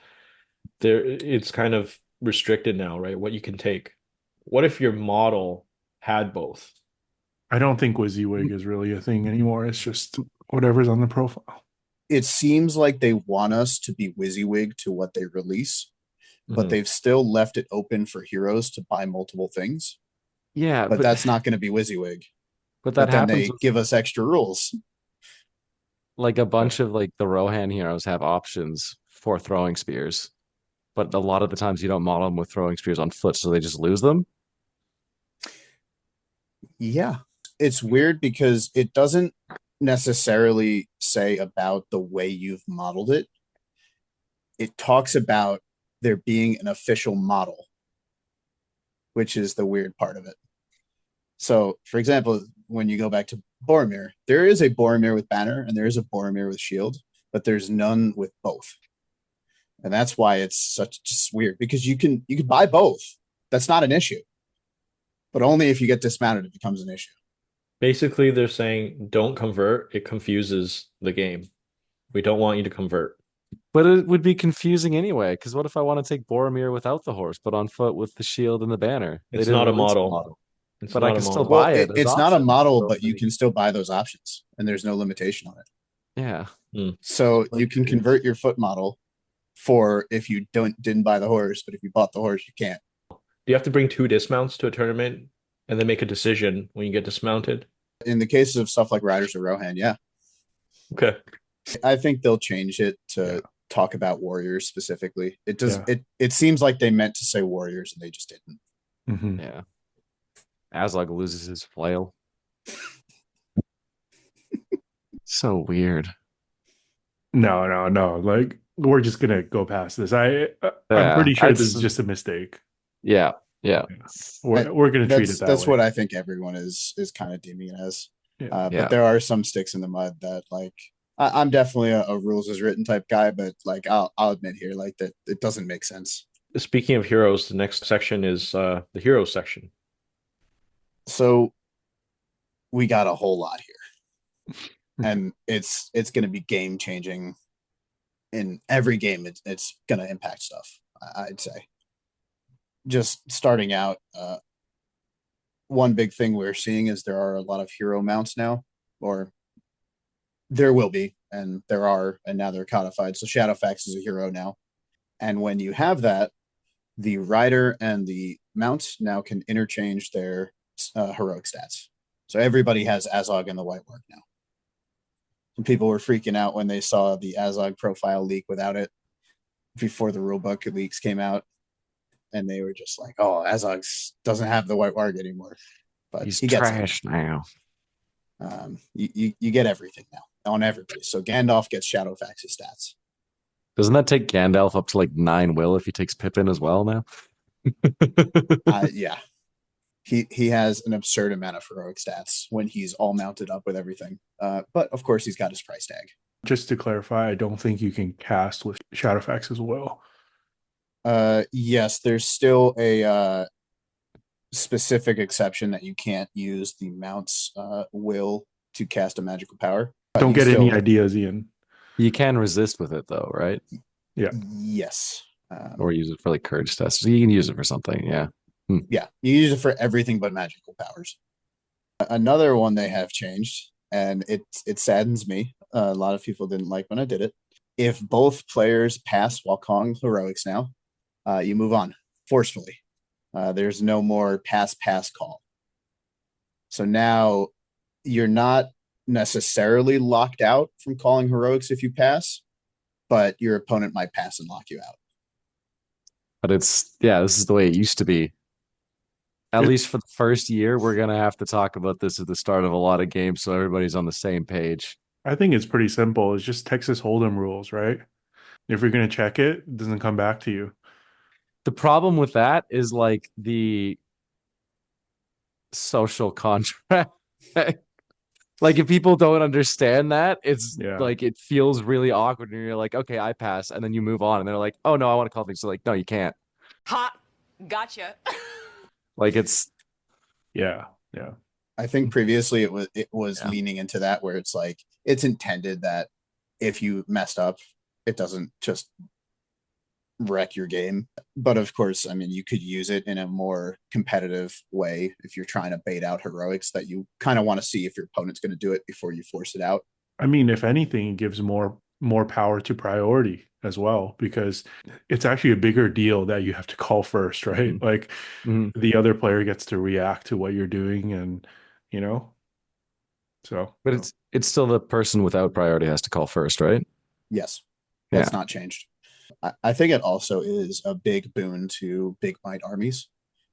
it's kind of restricted now, right? What you can take. What if your model had both? I don't think WYSIWYG is really a thing anymore. It's just whatever's on the profile. It seems like they want us to be WYSIWYG to what they release, but Mhm. they've still left it open for heroes to buy multiple things. Yeah, But that's not going to be WYSIWYG. but that But then happens they with, give us extra rules. like a bunch of like the Rohan heroes have options for throwing spears, but a lot of the times you don't model them with throwing spears on foot, so they just lose them. Yeah. It's weird because it doesn't necessarily say about the way you've modeled it. It talks about there being an official model, which is the weird part of it. So, for example, when you go back to Boromir, there is a Boromir with banner and there is a Boromir with shield, but there's none with both. And that's why it's such just weird, because you can buy both. That's not an issue. But only if you get dismounted it becomes an issue. Basically, they're saying don't convert. It confuses the game. We don't want you to convert. But it would be confusing anyway, because what if I want to take Boromir without the horse, but on foot with the shield and the banner? They It's didn't not a release the model. It's but I not a can still model. Well, buy it. as it's not a options, model, so but you they- can still buy those options and there's no limitation on it. Yeah. So you can convert your foot model for if you didn't buy the horse, but if you bought the horse, you can't. Do you have to bring 2 dismounts to a tournament and then make a decision when you get dismounted? In the cases of stuff like Riders of Rohan, yeah. Okay. I think they'll change it to talk about warriors specifically. It does it seems like they meant to say warriors and they just didn't. Mm-hmm. Yeah. Azog loses his flail. So weird. No. Like we're just gonna go past this. I'm Yeah, pretty sure this that's is just a mistake. yeah, yeah, Yeah. We're gonna treat it that That's way. what I think everyone is kind of deeming it as. Yeah. But yeah. there are some sticks in the mud that like I'm definitely a rules as written type guy, but like I'll admit here like that it doesn't make sense. Speaking of heroes, the next section is the hero section. So we got a whole lot here, and it's going to be game changing. In every game, it's going to impact stuff. I'd say. Just starting out, one big thing we're seeing is there are a lot of hero mounts now, or there will be, and there are, and now they're codified. So Shadowfax is a hero now, and when you have that, the rider and the mount now can interchange their heroic stats. So everybody has Azog and the White Mark now. Some people were freaking out when they saw the Azog profile leak without it before the rulebook leaks came out, and they were just like, "Oh, Azog doesn't have the White Mark anymore," but He's he gets trash now. you get everything now on everybody. So Gandalf gets Shadowfax's stats. Doesn't that take Gandalf up to like 9 will if he takes Pippin as well now? Yeah, he has an absurd amount of heroic stats when he's all mounted up with everything. But of course, he's got his price tag. Just to clarify, I don't think you can cast with Shadowfax as well. Yes, there's still a specific exception that you can't use the mount's will to cast a magical power. Don't get any ideas, Ian. You can resist with it though, right? Yeah. Yes. Or use it for like courage tests. So you can use it for something. Yeah. Yeah, you use it for everything but magical powers. Another one they have changed, and it saddens me. A lot of people didn't like when I did it. If both players pass while calling heroics now, you move on forcefully. There's no more pass call. So now you're not necessarily locked out from calling heroics if you pass, but your opponent might pass and lock you out. But this is the way it used to be. At least for the first year, we're gonna have to talk about this at the start of a lot of games so everybody's on the same page. I think it's pretty simple. It's just Texas Hold'em rules, right? If you're gonna check it, it doesn't come back to you. The problem with that is like the social contract. Like if people don't understand that, it's like it feels really awkward and you're like, okay, I pass, and then you move on and they're like, oh no, I want to call things. So like, no, you can't. Ha, gotcha. Like it's yeah. I think previously it was leaning into that where it's like it's intended that if you messed up, it doesn't just wreck your game. But of course, I mean, you could use it in a more competitive way if you're trying to bait out heroics that you kind of want to see if your opponent's going to do it before you force it out. I mean, if anything, it gives more power to priority as well, because it's actually a bigger deal that you have to call first, right? Mm-hmm. Like the other player gets to react to what you're doing, and so. But it's still the person without priority has to call first, right? Yes, that's not changed. I think it also is a big boon to big might armies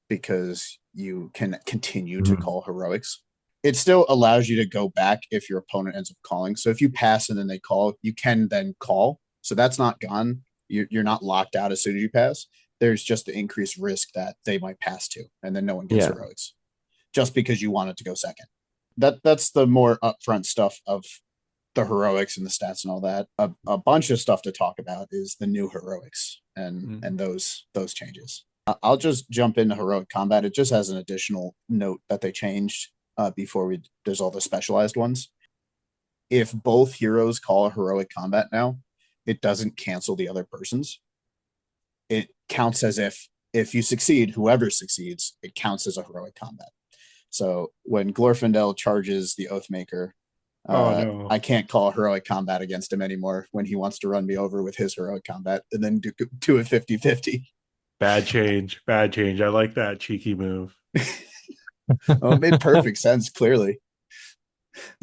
because you can continue to call heroics. It still allows you to go back if your opponent ends up calling. So if you pass and then they call, you can then call. So that's not gone. You're not locked out as soon as you pass. There's just the increased risk that they might pass to, and then no one gets heroics just because you wanted to go second. That's the more upfront stuff of the heroics and the stats and all that. A bunch of stuff to talk about is the new heroics and those changes. I'll just jump into heroic combat. It just has an additional note that they changed before there's all the specialized ones. If both heroes call a heroic combat now, it doesn't cancel the other person's. It counts as if you succeed, whoever succeeds, it counts as a heroic combat. So when Glorfindel charges the Oathmaker, I can't call heroic combat against him anymore when he wants to run me over with his heroic combat and then do a 50-50. Bad change. I like that cheeky move. Oh, it made perfect sense, clearly.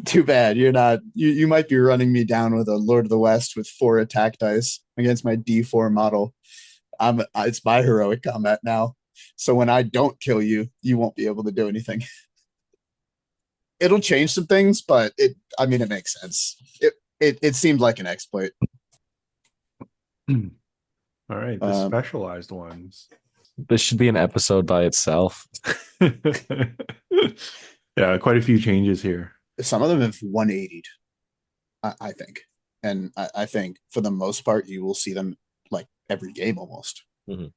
Too bad you're not. You might be running me down with a Lord of the West with 4 attack dice against my D4 model. It's my heroic combat now. So when I don't kill you, you won't be able to do anything. It'll change some things, but it makes sense. It seemed like an exploit. All right, the specialized ones. This should be an episode by itself. Yeah, quite a few changes here. Some of them have 180'd, I think. And I think for the most part, you will see them like every game almost. Mhm.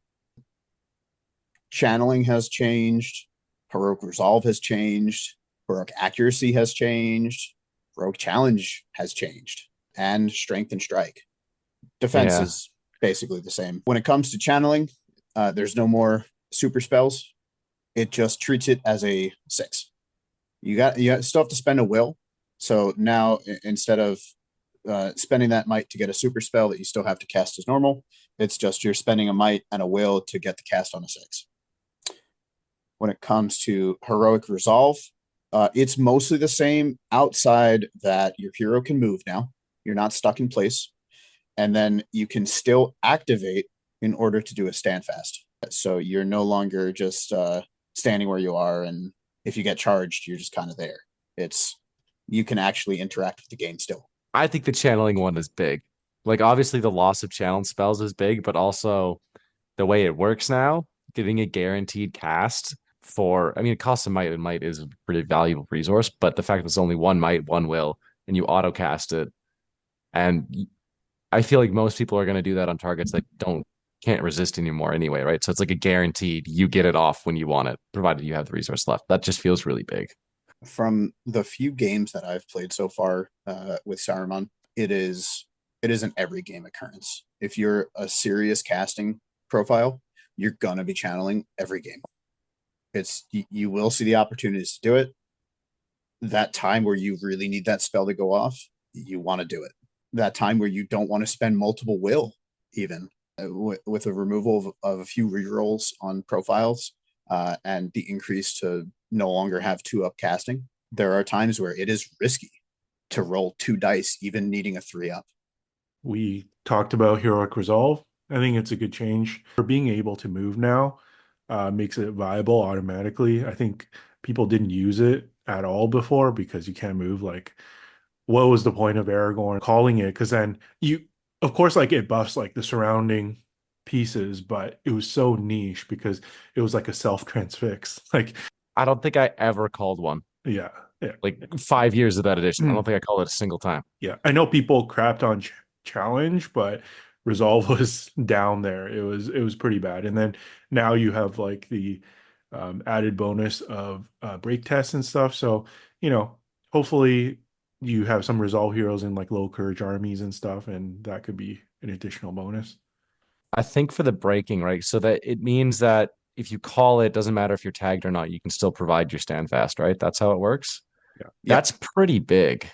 Channeling has changed. Heroic Resolve has changed. Heroic Accuracy has changed. Heroic Challenge has changed. And Strength and Strike. Defense Yeah. is basically the same. When it comes to channeling, there's no more super spells. It just treats it as a 6. You still have to spend a will. So now instead of spending that might to get a super spell that you still have to cast as normal, it's just you're spending a might and a will to get the cast on a 6. When it comes to Heroic Resolve, it's mostly the same outside that your hero can move now. You're not stuck in place. And then you can still activate in order to do a stand fast. So you're no longer just standing where you are, and if you get charged, you're just kind of there. You can actually interact with the game still. I think the channeling one is big. Like, obviously, the loss of channel spells is big, but also the way it works now, getting a guaranteed cast for, I mean, it costs a might, and might is a pretty valuable resource, but the fact that it's only one might, one will, and you auto cast it. And I feel like most people are going to do that on targets that can't resist anymore anyway, right? So it's like a guaranteed you get it off when you want it, provided you have the resource left. That just feels really big. From the few games that I've played so far with Saruman, it is an every game occurrence. If you're a serious casting profile, you're gonna be channeling every game. You will see the opportunities to do it. That time where you really need that spell to go off, you want to do it. That time where you don't want to spend multiple will, even with a removal of a few rerolls on profiles and the increase to no longer have 2-up casting, there are times where it is risky to roll 2 dice, even needing a 3-up. We talked about Heroic Resolve. I think it's a good change. For being able to move now makes it viable automatically. I think people didn't use it at all before because you can't move. Like, what was the point of Aragorn calling it? Because then of course, like it buffs like the surrounding pieces, but it was so niche because it was like a self-transfix. Like, I don't think I ever called one. yeah, yeah. Like 5 years of that edition. I don't think I called it a single time. Yeah, I know people crapped on challenge, but Resolve was down there. It was pretty bad. And then now you have like the added bonus of break tests and stuff. So, hopefully you have some Resolve heroes in like low courage armies and stuff, and that could be an additional bonus. I think for the breaking, right? So that it means that if you call it, doesn't matter if you're tagged or not, you can still provide your stand fast, right? That's how it works. Yeah. That's pretty big.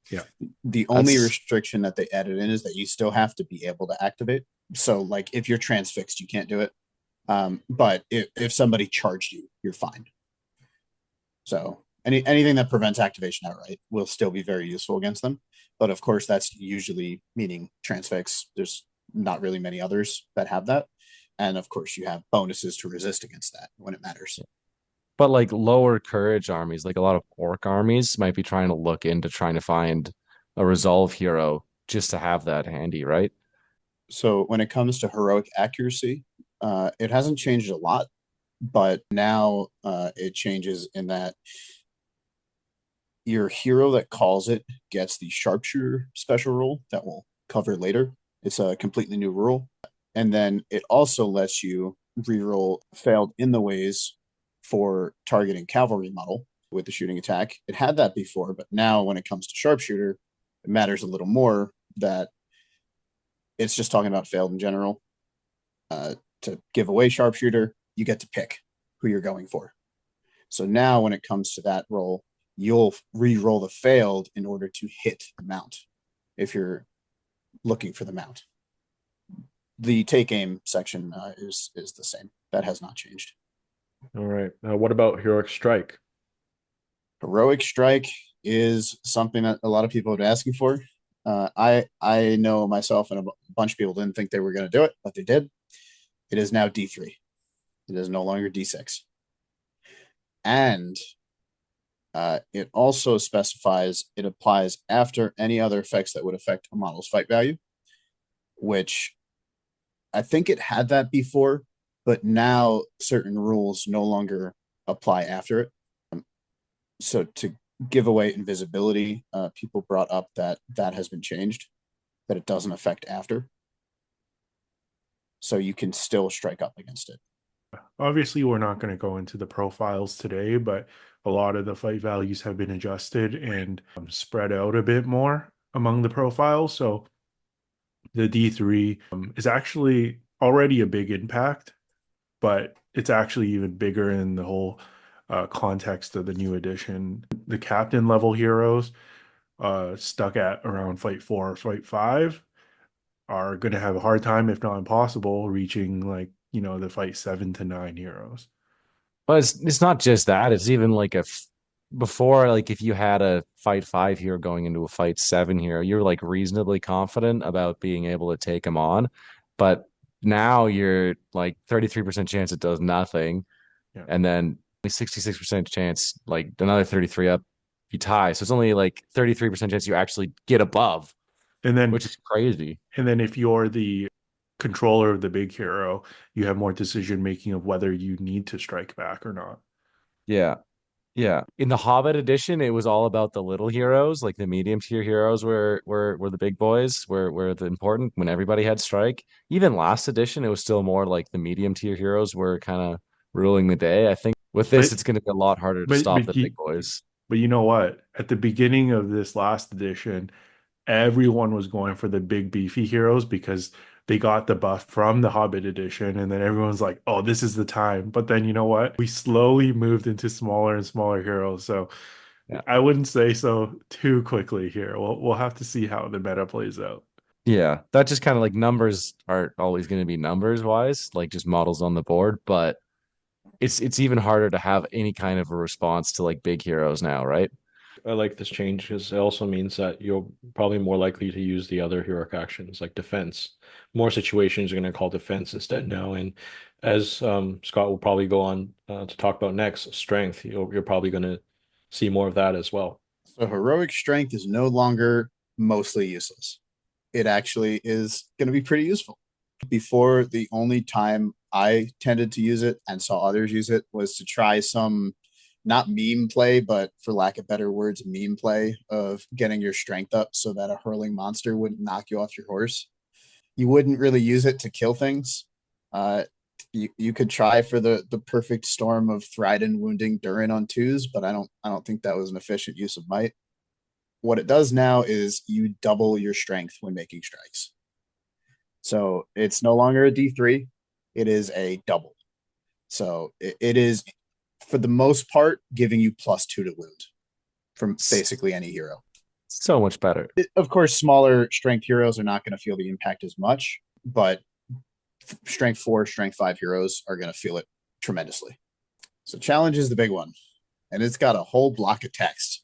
Yeah. The only restriction that they added in is that you still have to be able to activate. So like if you're transfixed, you can't do it. But if somebody charged you, you're fine. So anything that prevents activation outright will still be very useful against them. But of course, that's usually meaning transfix. There's not really many others that have that. And of course, you have bonuses to resist against that when it matters. But like lower courage armies, like a lot of orc armies might be trying to look into trying to find a resolve hero just to have that handy, right? So when it comes to heroic accuracy, it hasn't changed a lot, but now it changes in that your hero that calls it gets the sharpshooter special rule that we'll cover later. It's a completely new rule. And then it also lets you reroll failed in the ways for targeting cavalry model with the shooting attack. It had that before, but now when it comes to sharpshooter, it matters a little more that it's just talking about failed in general. To give away sharpshooter, you get to pick who you're going for. So now when it comes to that roll, you'll re-roll the failed in order to hit the mount if you're looking for the mount. The take aim section is the same. That has not changed. All right. What about Heroic Strike? Heroic Strike is something that a lot of people have been asking for. I know myself and a bunch of people didn't think they were going to do it, but they did. It is now D3. It is no longer D6. And it also specifies it applies after any other effects that would affect a model's fight value, which I think it had that before, but now certain rules no longer apply after it. So to give away invisibility, people brought up that that has been changed, that it doesn't affect after. So you can still strike up against it. Obviously, we're not going to go into the profiles today, but a lot of the fight values have been adjusted and spread out a bit more among the profiles. So the D3 is actually already a big impact, but it's actually even bigger in the whole context of the new edition. The captain level heroes stuck at around fight 4 or fight 5 are going to have a hard time, if not impossible, reaching like, the fight 7 to 9 heroes. But it's not just that. It's even like before, like if you had a fight 5 hero going into a fight 7 hero, you're like reasonably confident about being able to take him on. But now you're like 33% chance it does nothing. Yeah. And then 66% chance, like another 33 up, you tie. So it's only like 33% chance you actually get above, And then which is crazy. And then if you're the controller of the big hero, you have more decision making of whether you need to strike back or not. Yeah. Yeah. In the Hobbit edition, it was all about the little heroes, like the medium tier heroes were the big boys, were the important when everybody had strike. Even last edition, it was still more like the medium tier heroes were kind of ruling the day. I think with this, But it's going to be a lot harder to but stop but the you, big boys. but you know what? At the beginning of this last edition, everyone was going for the big beefy heroes because they got the buff from the Hobbit edition, and then everyone's like, "Oh, this is the time." But then you know what? We slowly moved into smaller and smaller heroes, so Yeah. I wouldn't say so too quickly here. We'll have to see how the meta plays out. Yeah. That just kind of like numbers aren't always going to be numbers wise, like just models on the board, but it's even harder to have any kind of a response to like big heroes now, right? I like this change because it also means that you're probably more likely to use the other heroic actions like defense. More situations are going to call defense instead now. And as Scott will probably go on to talk about next, strength, you're probably going to see more of that as well. So heroic strength is no longer mostly useless. It actually is going to be pretty useful. Before, the only time I tended to use it and saw others use it was to try some, not meme play, but for lack of better words, meme play of getting your strength up so that a hurling monster wouldn't knock you off your horse. You wouldn't really use it to kill things. Uh, you could try for the perfect storm of Thryden wounding Durin on twos, but I don't think that was an efficient use of might. What it does now is you double your strength when making strikes. So it's no longer a D3, it is a double. So it is, for the most part, giving you +2 to wound from basically any hero. So much better. Of course, smaller strength heroes are not going to feel the impact as much, but strength 4, strength 5 heroes are going to feel it tremendously. So challenge is the big one, and it's got a whole block of text.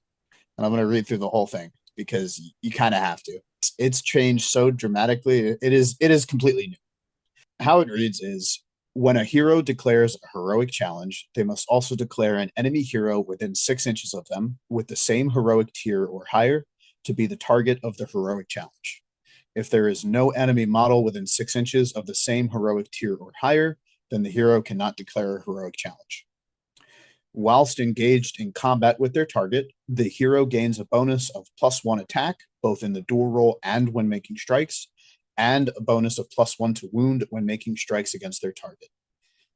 And I'm going to read through the whole thing because you kind of have to. It's changed so dramatically. It is completely new. How it reads is, when a hero declares a heroic challenge, they must also declare an enemy hero within 6 inches of them with the same heroic tier or higher to be the target of the heroic challenge. If there is no enemy model within 6 inches of the same heroic tier or higher, then the hero cannot declare a heroic challenge. Whilst engaged in combat with their target, the hero gains a bonus of +1 attack, both in the duel roll and when making strikes, and a bonus of +1 to wound when making strikes against their target.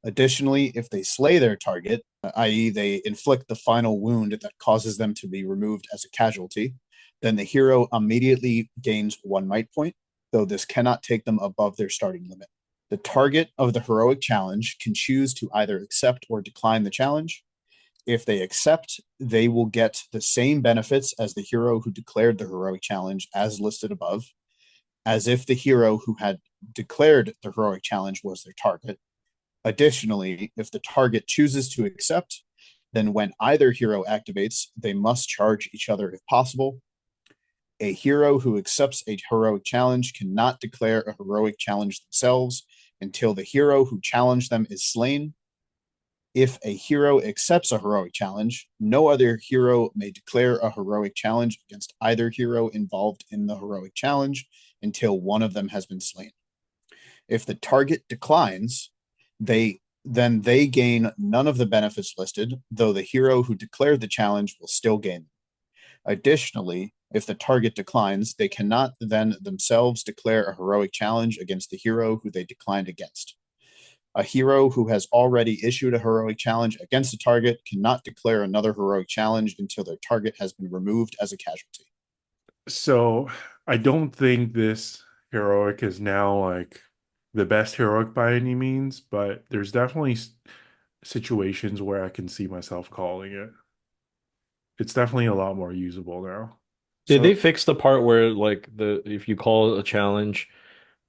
Additionally, if they slay their target, i.e., they inflict the final wound that causes them to be removed as a casualty, then the hero immediately gains 1 might point, though this cannot take them above their starting limit. The target of the heroic challenge can choose to either accept or decline the challenge. If they accept, they will get the same benefits as the hero who declared the heroic challenge as listed above, as if the hero who had declared the heroic challenge was their target. Additionally, if the target chooses to accept, then when either hero activates, they must charge each other if possible. A hero who accepts a heroic challenge cannot declare a heroic challenge themselves until the hero who challenged them is slain. If a hero accepts a heroic challenge, no other hero may declare a heroic challenge against either hero involved in the heroic challenge until one of them has been slain. If the target declines, they gain none of the benefits listed, though the hero who declared the challenge will still gain them. Additionally, if the target declines, they cannot then themselves declare a heroic challenge against the hero who they declined against. A hero who has already issued a heroic challenge against a target cannot declare another heroic challenge until their target has been removed as a casualty. So I don't think this heroic is now like the best heroic by any means, but there's definitely situations where I can see myself calling it. It's definitely a lot more usable now. Did So they fix the part where like if you call a challenge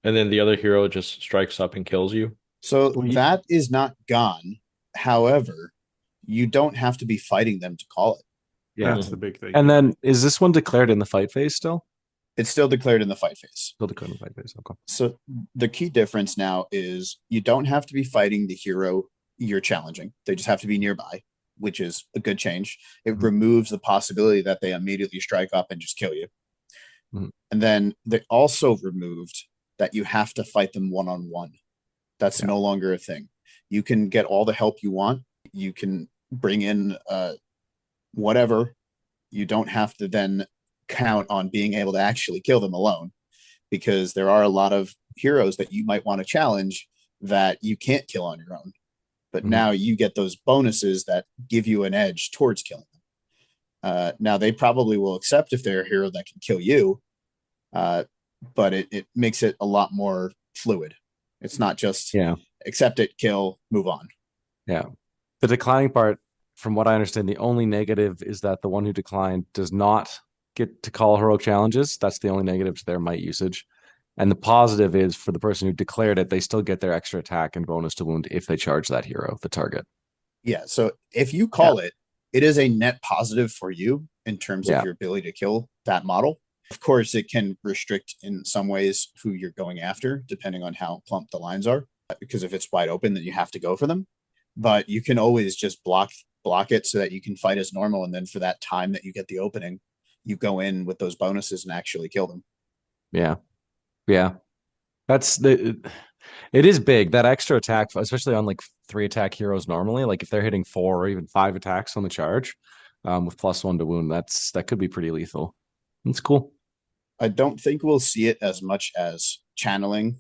and then the other hero just strikes up and kills you? So Well, that is not gone. However, you don't have to be fighting them to call it. Yeah. That's the big thing. And Yeah. then is this one declared in the fight phase still? It's still declared in the fight phase. Still declared in the fight phase. Okay. So the key difference now is you don't have to be fighting the hero you're challenging. They just have to be nearby, which is a good change. It removes the possibility that they immediately strike up and just kill you. And then they also removed that you have to fight them one-on-one. That's no longer a thing. You can get all the help you want. You can bring in whatever. You don't have to then count on being able to actually kill them alone, because there are a lot of heroes that you might want to challenge that you can't kill on your own. But now you get those bonuses that give you an edge towards killing them. Now they probably will accept if they're a hero that can kill you, but it makes it a lot more fluid. It's not just accept it, kill, move on. Yeah. The declining part, from what I understand, the only negative is that the one who declined does not get to call heroic challenges. That's the only negative to their might usage. And the positive is for the person who declared it, they still get their extra attack and bonus to wound if they charge that hero, the target. Yeah. So if you call it, it is a net positive for you in terms of your ability to kill that model. Of course, it can restrict in some ways who you're going after, depending on how plump the lines are. Because if it's wide open, then you have to go for them. But you can always just block it so that you can fight as normal. And then for that time that you get the opening, you go in with those bonuses and actually kill them. Yeah. Yeah. It is big. That extra attack, especially on like 3 attack heroes normally, like if they're hitting 4 or even 5 attacks on the charge, with +1 to wound, that could be pretty lethal. It's cool. I don't think we'll see it as much as channeling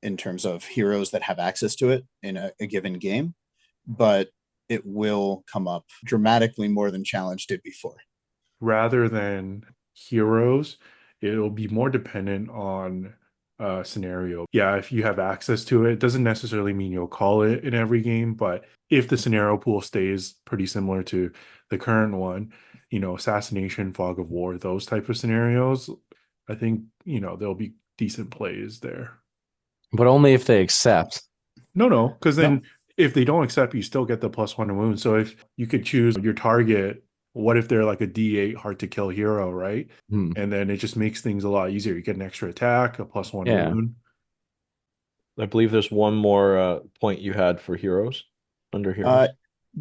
in terms of heroes that have access to it in a given game, but it will come up dramatically more than challenge did before. Rather than heroes, it'll be more dependent on scenario. Yeah, if you have access to it, it doesn't necessarily mean you'll call it in every game, but if the scenario pool stays pretty similar to the current one, assassination, fog of war, those type of scenarios, I think, there'll be decent plays there. But only if they accept. No, because then if they don't accept, you still get the +1 to wound. So if you could choose your target, what if they're like a D8 hard to kill hero, right? And then it just makes things a lot easier. You get an extra attack, a +1 to wound. I believe there's one more point you had for heroes under heroes.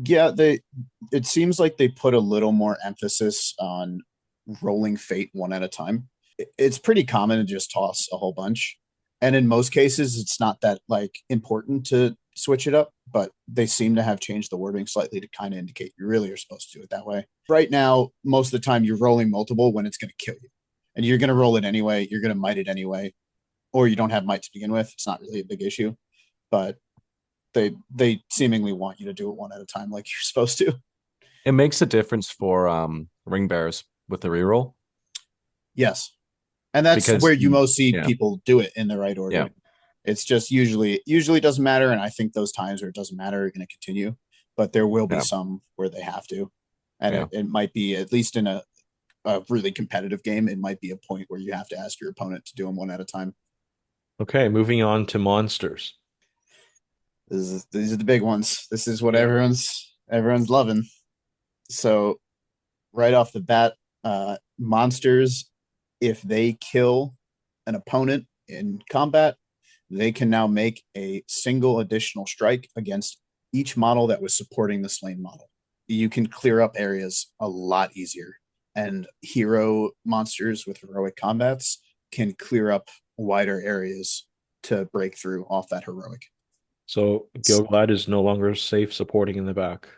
Yeah, it seems like they put a little more emphasis on rolling fate one at a time. It's pretty common to just toss a whole bunch. And in most cases, it's not that like important to switch it up, but they seem to have changed the wording slightly to kind of indicate you really are supposed to do it that way. Right now, most of the time you're rolling multiple when it's going to kill you. And you're going to roll it anyway. You're going to might it anyway. Or you don't have might to begin with. It's not really a big issue. But they seemingly want you to do it one at a time like you're supposed to. It makes a difference for ring bearers with the reroll. Yes. And that's Because where you most see people do it in the right order. Yeah. It's just usually it doesn't matter. And I think those times where it doesn't matter are going to continue. But there will be some where they have to. And it might be, at least in a really competitive game, it might be a point where you have to ask your opponent to do them one at a time. Okay, moving on to monsters. These are the big ones. This is what everyone's loving. So right off the bat, monsters, if they kill an opponent in combat, they can now make a single additional strike against each model that was supporting the slain model. You can clear up areas a lot easier. And hero monsters with heroic combats can clear up wider areas to break through off that heroic. So Gilgalad is no longer safe supporting in the back.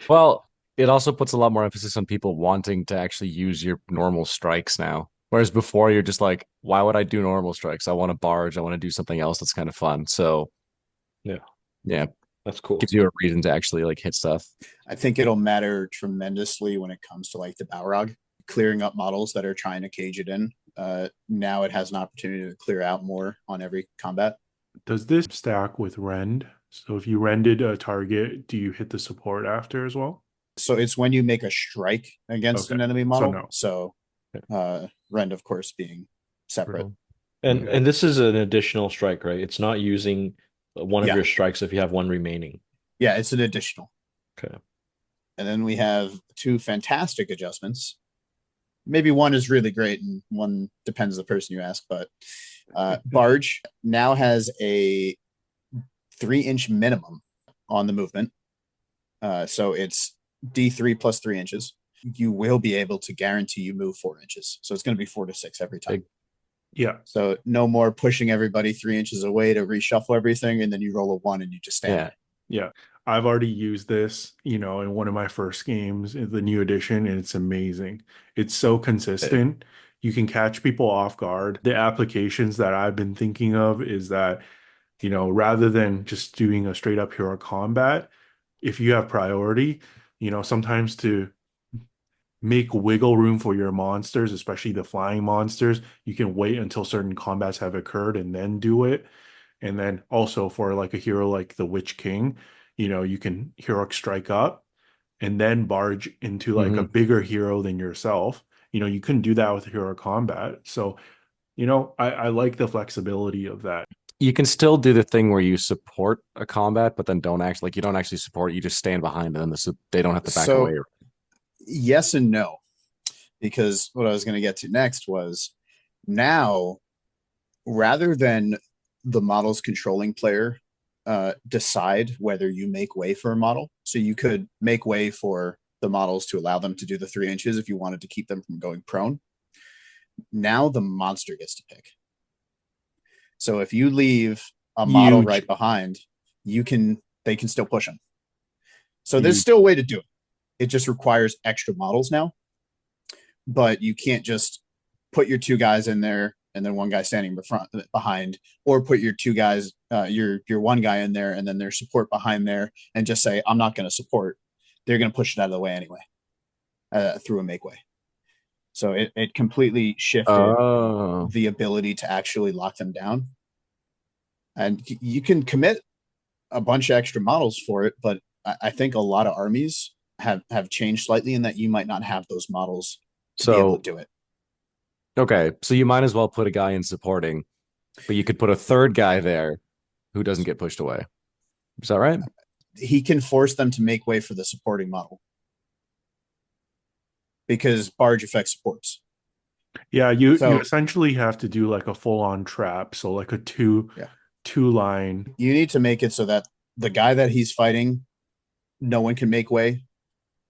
Well, it also puts a lot more emphasis on people wanting to actually use your normal strikes now. Whereas before, you're just like, why would I do normal strikes? I want to barge. I want to do something else that's kind of fun. So, Yeah, yeah, that's cool. gives you a reason to actually like hit stuff. I think it'll matter tremendously when it comes to like the Balrog, clearing up models that are trying to cage it in. Now it has an opportunity to clear out more on every combat. Does this stack with rend? So if you rended a target, do you hit the support after as well? So it's when you make a strike against Okay. an enemy So model. no. So rend, of course, being separate. And Okay. and this is an additional strike, right? It's not using one of Yeah. your strikes if you have one remaining. Yeah, it's an additional. Okay. And then we have two fantastic adjustments. Maybe one is really great and one depends on the person you ask, but Barge now has a 3-inch minimum on the movement. So it's D3 plus 3 inches. You will be able to guarantee you move 4 inches. So it's going to be 4 to 6 every time. Yeah. So no more pushing everybody 3 inches away to reshuffle everything, and then you roll a 1 and you just stand Yeah. there. Yeah. I've already used this, in one of my first games in the new edition, and it's amazing. It's so consistent. You can catch people off guard. The applications that I've been thinking of is that, rather than just doing a straight up hero combat, if you have priority, sometimes to make wiggle room for your monsters, especially the flying monsters, you can wait until certain combats have occurred and then do it. And then also for like a hero like the Witch King, you can heroic strike up and then barge into like a bigger hero than yourself. You couldn't do that with hero combat. So, I like the flexibility of that. You can still do the thing where you support a combat, but then you don't actually support. You just stand behind them, and they don't have to back away. Yes and no, because what I was going to get to next was now, rather than the model's controlling player decide whether you make way for a model. So you could make way for the models to allow them to do the 3 inches if you wanted to keep them from going prone. Now the monster gets to pick. So if you leave a model right behind, they can still push them. So there's still a way to do it. It just requires extra models now. But you can't just put your 2 guys in there and then one guy standing behind, or put your 2 guys, your 1 guy in there and then their support behind there and just say, I'm not going to support. They're going to push it out of the way anyway through a make way. So it completely shifted the ability to actually lock them down. And you can commit a bunch of extra models for it, but I think a lot of armies have changed slightly in that you might not have those models to be able to do it. Okay, so you might as well put a guy in supporting, but you could put a 3rd guy there who doesn't get pushed away. Is that right? He can force them to make way for the supporting model because barge affects supports. Yeah, you essentially have to do like a full-on trap, so like a two line. You need to make it so that the guy that he's fighting, no one can make way,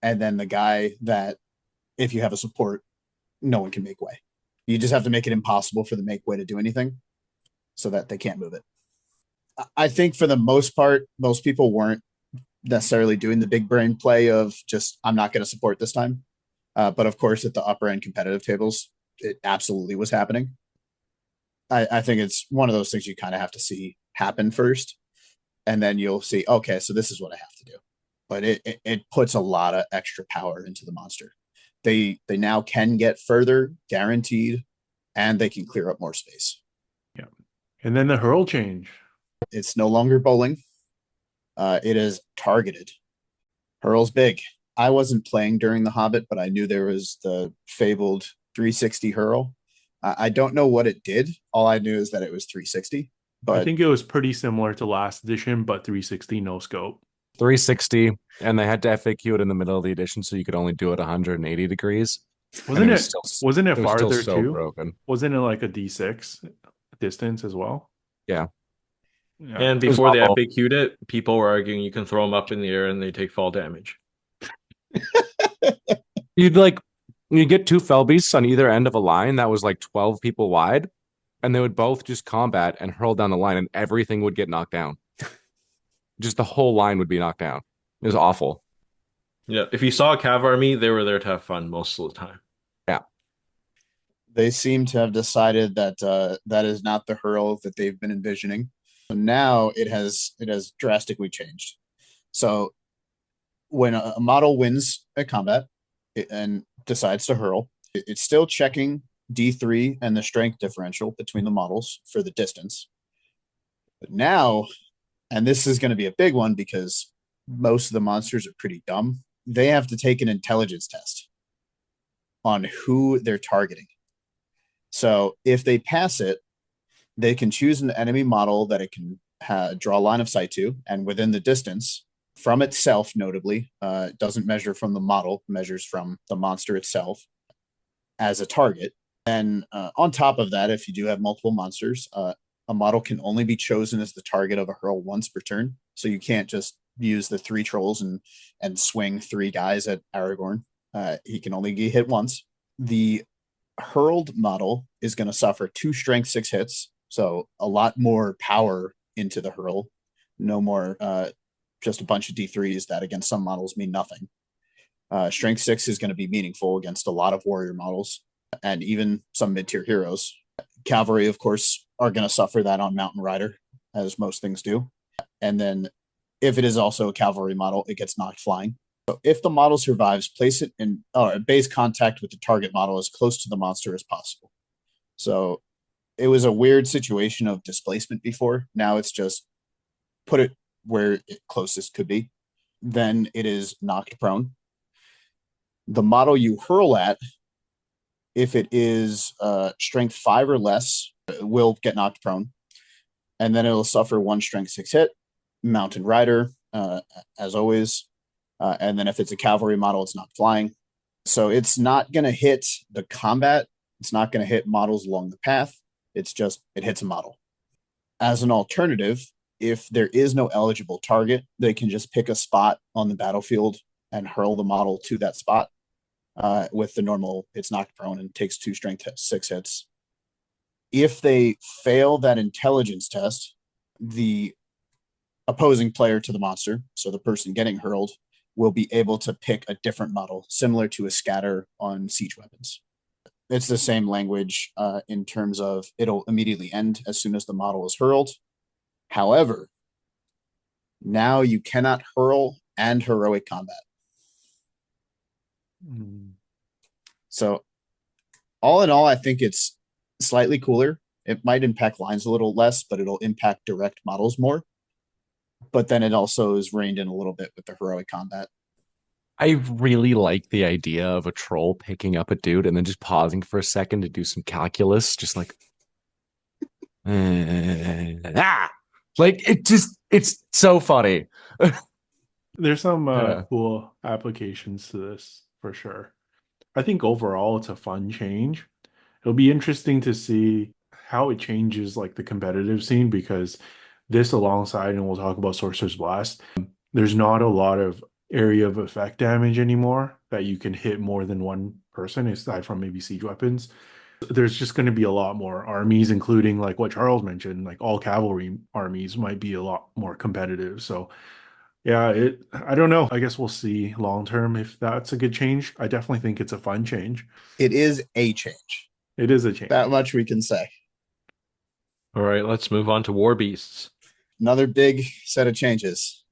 and then the guy that, if you have a support, no one can make way. You just have to make it impossible for the make way to do anything so that they can't move it. I think for the most part, most people weren't necessarily doing the big brain play of just, I'm not going to support this time. But of course, at the upper end competitive tables, it absolutely was happening. I think it's one of those things you kind of have to see happen first. And then you'll see, okay, so this is what I have to do. But it puts a lot of extra power into the monster. They now can get further, guaranteed, and they can clear up more space. Yeah. And then the hurl change. It's no longer bowling. It is targeted. Hurl's big. I wasn't playing during the Hobbit, but I knew there was the fabled 360 hurl. I don't know what it did. All I knew is that it was 360. But I think it was pretty similar to last edition, but 360 no scope. 360, and they had to FAQ it in the middle of the edition, so you could only do it 180 degrees. Wasn't it farther so too? Broken. Wasn't it like a D6 distance as well? Yeah. And before they FAQ'd it, people were arguing you can throw them up in the air and they take fall damage. You get 2 fell beasts on either end of a line that was like 12 people wide. and they would both just combat and hurl down the line, and everything would get knocked down. Just the whole line would be knocked down. It was awful. Yeah, if you saw a Cav army, they were there to have fun most of the time. Yeah. They seem to have decided that that is not the hurl that they've been envisioning. So now it has drastically changed. So when a model wins a combat and decides to hurl, it's still checking D3 and the strength differential between the models for the distance. But now, and this is going to be a big one because most of the monsters are pretty dumb, they have to take an intelligence test on who they're targeting. So if they pass it, they can choose an enemy model that it can draw a line of sight to, and within the distance from itself, notably, it doesn't measure from the model, measures from the monster itself as a target. And on top of that, if you do have multiple monsters, a model can only be chosen as the target of a hurl once per turn. So you can't just use the 3 trolls and swing 3 guys at Aragorn. He can only get hit once. The hurled model is going to suffer 2 strength 6 hits. So a lot more power into the hurl. No more just a bunch of D3s that against some models mean nothing. Strength 6 is going to be meaningful against a lot of warrior models and even some mid-tier heroes. Cavalry, of course, are going to suffer that on Mountain Rider, as most things do. And then if it is also a cavalry model, it gets knocked flying. So if the model survives, place it in base contact with the target model as close to the monster as possible. So it was a weird situation of displacement before. Now it's just put it where it closest could be. Then it is knocked prone. The model you hurl at, if it is strength 5 or less, will get knocked prone. And then it'll suffer 1 strength 6 hit. Mountain Rider, as always. And then if it's a cavalry model, it's not flying. So it's not going to hit the combat. It's not going to hit models along the path. It's just, it hits a model. As an alternative, if there is no eligible target, they can just pick a spot on the battlefield and hurl the model to that spot. With the normal, it's knocked prone and takes 2 strength 6 hits. If they fail that intelligence test, the opposing player to the monster, so the person getting hurled, will be able to pick a different model, similar to a scatter on siege weapons. It's the same language in terms of it'll immediately end as soon as the model is hurled. However, now you cannot hurl and heroic combat. So all in all, I think it's slightly cooler. It might impact lines a little less, but it'll impact direct models more. But then it also is reined in a little bit with the heroic combat. I really like the idea of a troll picking up a dude and then just pausing for a second to do some calculus, just like, like it's so funny. There's some Yeah. cool applications to this for sure. I think overall it's a fun change. It'll be interesting to see how it changes like the competitive scene, because this alongside, and we'll talk about Sorcerer's Blast, there's not a lot of area of effect damage anymore that you can hit more than one person, aside from maybe siege weapons. There's just going to be a lot more armies, including like what Charles mentioned, like all cavalry armies might be a lot more competitive. So yeah, I don't know. I guess we'll see long term if that's a good change. I definitely think it's a fun change. It is a change. It is a change. That much we can say. All right, let's move on to War Beasts. Another big set of changes.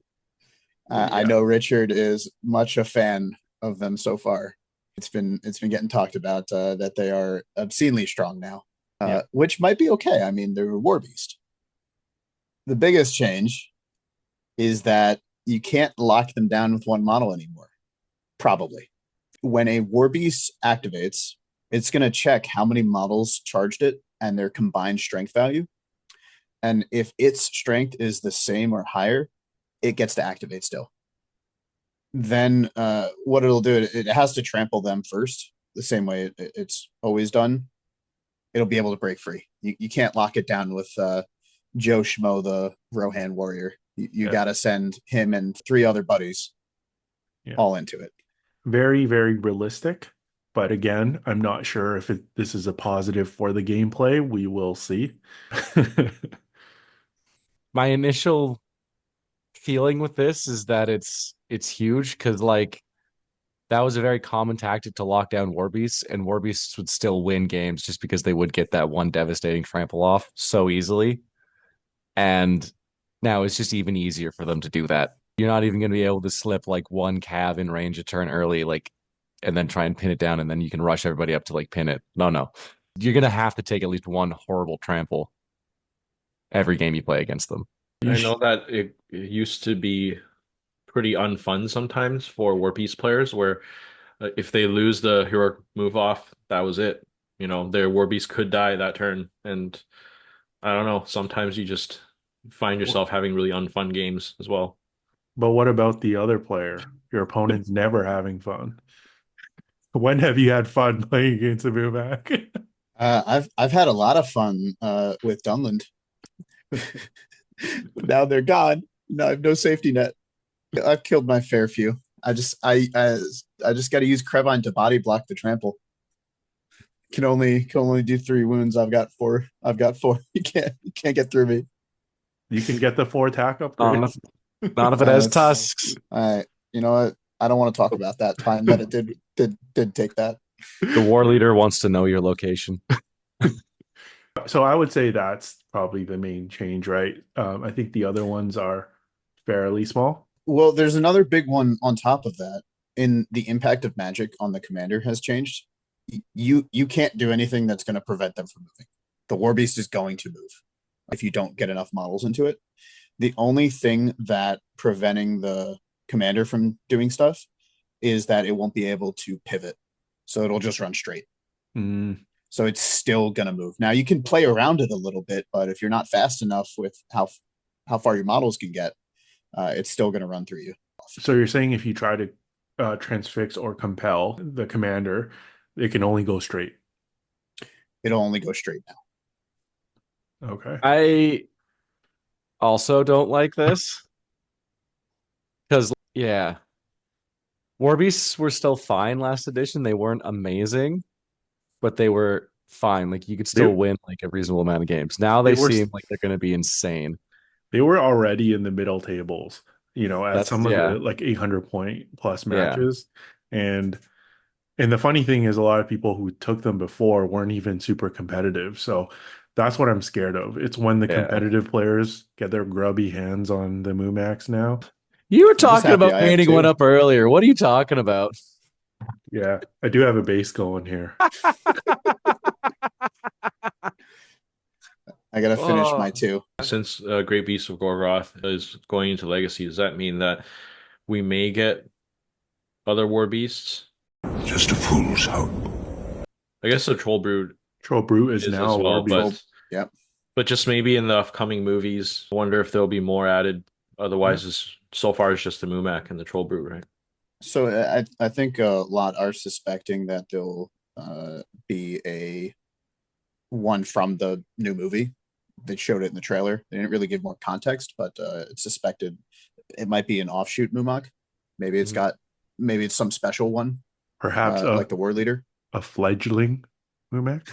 I Yeah. know Richard is much a fan of them so far. It's been getting talked about that they are obscenely strong now, which might be okay. I mean, they're a war beast. The biggest change is that you can't lock them down with one model anymore. Probably. When a war beast activates, it's going to check how many models charged it and their combined strength value. And if its strength is the same or higher, it gets to activate still. Then what it'll do, it has to trample them first, the same way it's always done. It'll be able to break free. You can't lock it down with Joe Schmo, the Rohan warrior. You got to send him and 3 other buddies all into it. Very, very realistic. But again, I'm not sure if this is a positive for the gameplay. We will see. My initial feeling with this is that it's huge because like that was a very common tactic to lock down war beasts, and war beasts would still win games just because they would get that one devastating trample off so easily. And now it's just even easier for them to do that. You're not even going to be able to slip like one cav in range a turn early, like, and then try and pin it down, and then you can rush everybody up to like pin it. No, no. You're going to have to take at least one horrible trample every game you play against them. I know that it used to be pretty unfun sometimes for War Beast players, where if they lose the heroic move off, that was it. You know, their War Beast could die that turn, and I don't know. Sometimes you just find yourself having really unfun games as well. But what about the other player? Your opponent's never having fun. When have you had fun playing against a Mumak? I've had a lot of fun with Dunland. Now they're gone. Now I have no safety net. I've killed my fair few. I just got to use Crevine to body block the trample. Can only do 3 wounds. I've got 4. You can't get through me. You can get the 4 attack upgrade. Not if it has tusks. You know what? I don't want to talk about that time that it did take that. The war leader wants to know your location. So I would say that's probably the main change, right? I think the other ones are fairly small. Well, there's another big one on top of that. In the impact of magic on the commander has changed. You can't do anything that's going to prevent them from moving. The war beast is going to move if you don't get enough models into it. The only thing that preventing the commander from doing stuff is that it won't be able to pivot. So it'll just run straight. So it's still going to move. Now you can play around it a little bit, but if you're not fast enough with how far your models can get, it's still going to run through you. So you're saying if you try to transfix or compel the commander, it can only go straight. It'll only go straight now. Okay. I also don't like this because, yeah, war beasts were still fine last edition. They weren't amazing, but they were fine. Like you could still win like a reasonable amount of games. Now they seem like they're going to be insane. They were already in the middle tables, you know, at some of the like 800 point plus matches. And the funny thing is a lot of people who took them before weren't even super competitive. So that's what I'm scared of. It's when the competitive players get their grubby hands on the Mumax now. You were talking about painting one up earlier. What are you talking about? Yeah, I do have a base going here. I gotta finish my 2. Since Great Beast of Gorgoth is going into Legacy, does that mean that we may get other War Beasts? Just a fool's hope. I guess the Troll Brood is now as well, War Beast. But just maybe in the upcoming movies, I wonder if there'll be more added. Otherwise, so far it's just the Mumak and the Troll Brood, right? So I think a lot are suspecting that there'll be a one from the new movie. They showed it in the trailer. They didn't really give more context, but it's suspected it might be an offshoot Mumak. Maybe it's maybe it's some special one. Perhaps like the war leader. A fledgling Mumak.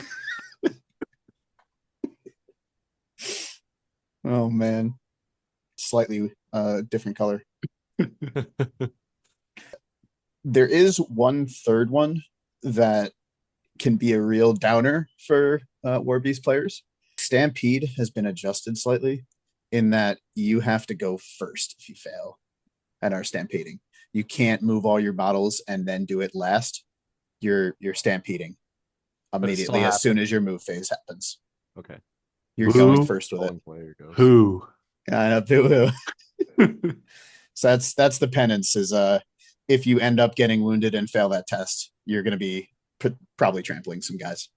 Oh man. Slightly different color. There is one third one that can be a real downer for War Beast players. Stampede has been adjusted slightly in that you have to go first if you fail at our stampeding. You can't move all your models and then do it last. You're stampeding immediately as soon as your move phase happens. Okay. You're going first with it. Who? I know, boo-hoo. So that's the penance is if you end up getting wounded and fail that test, you're going to be probably trampling some guys.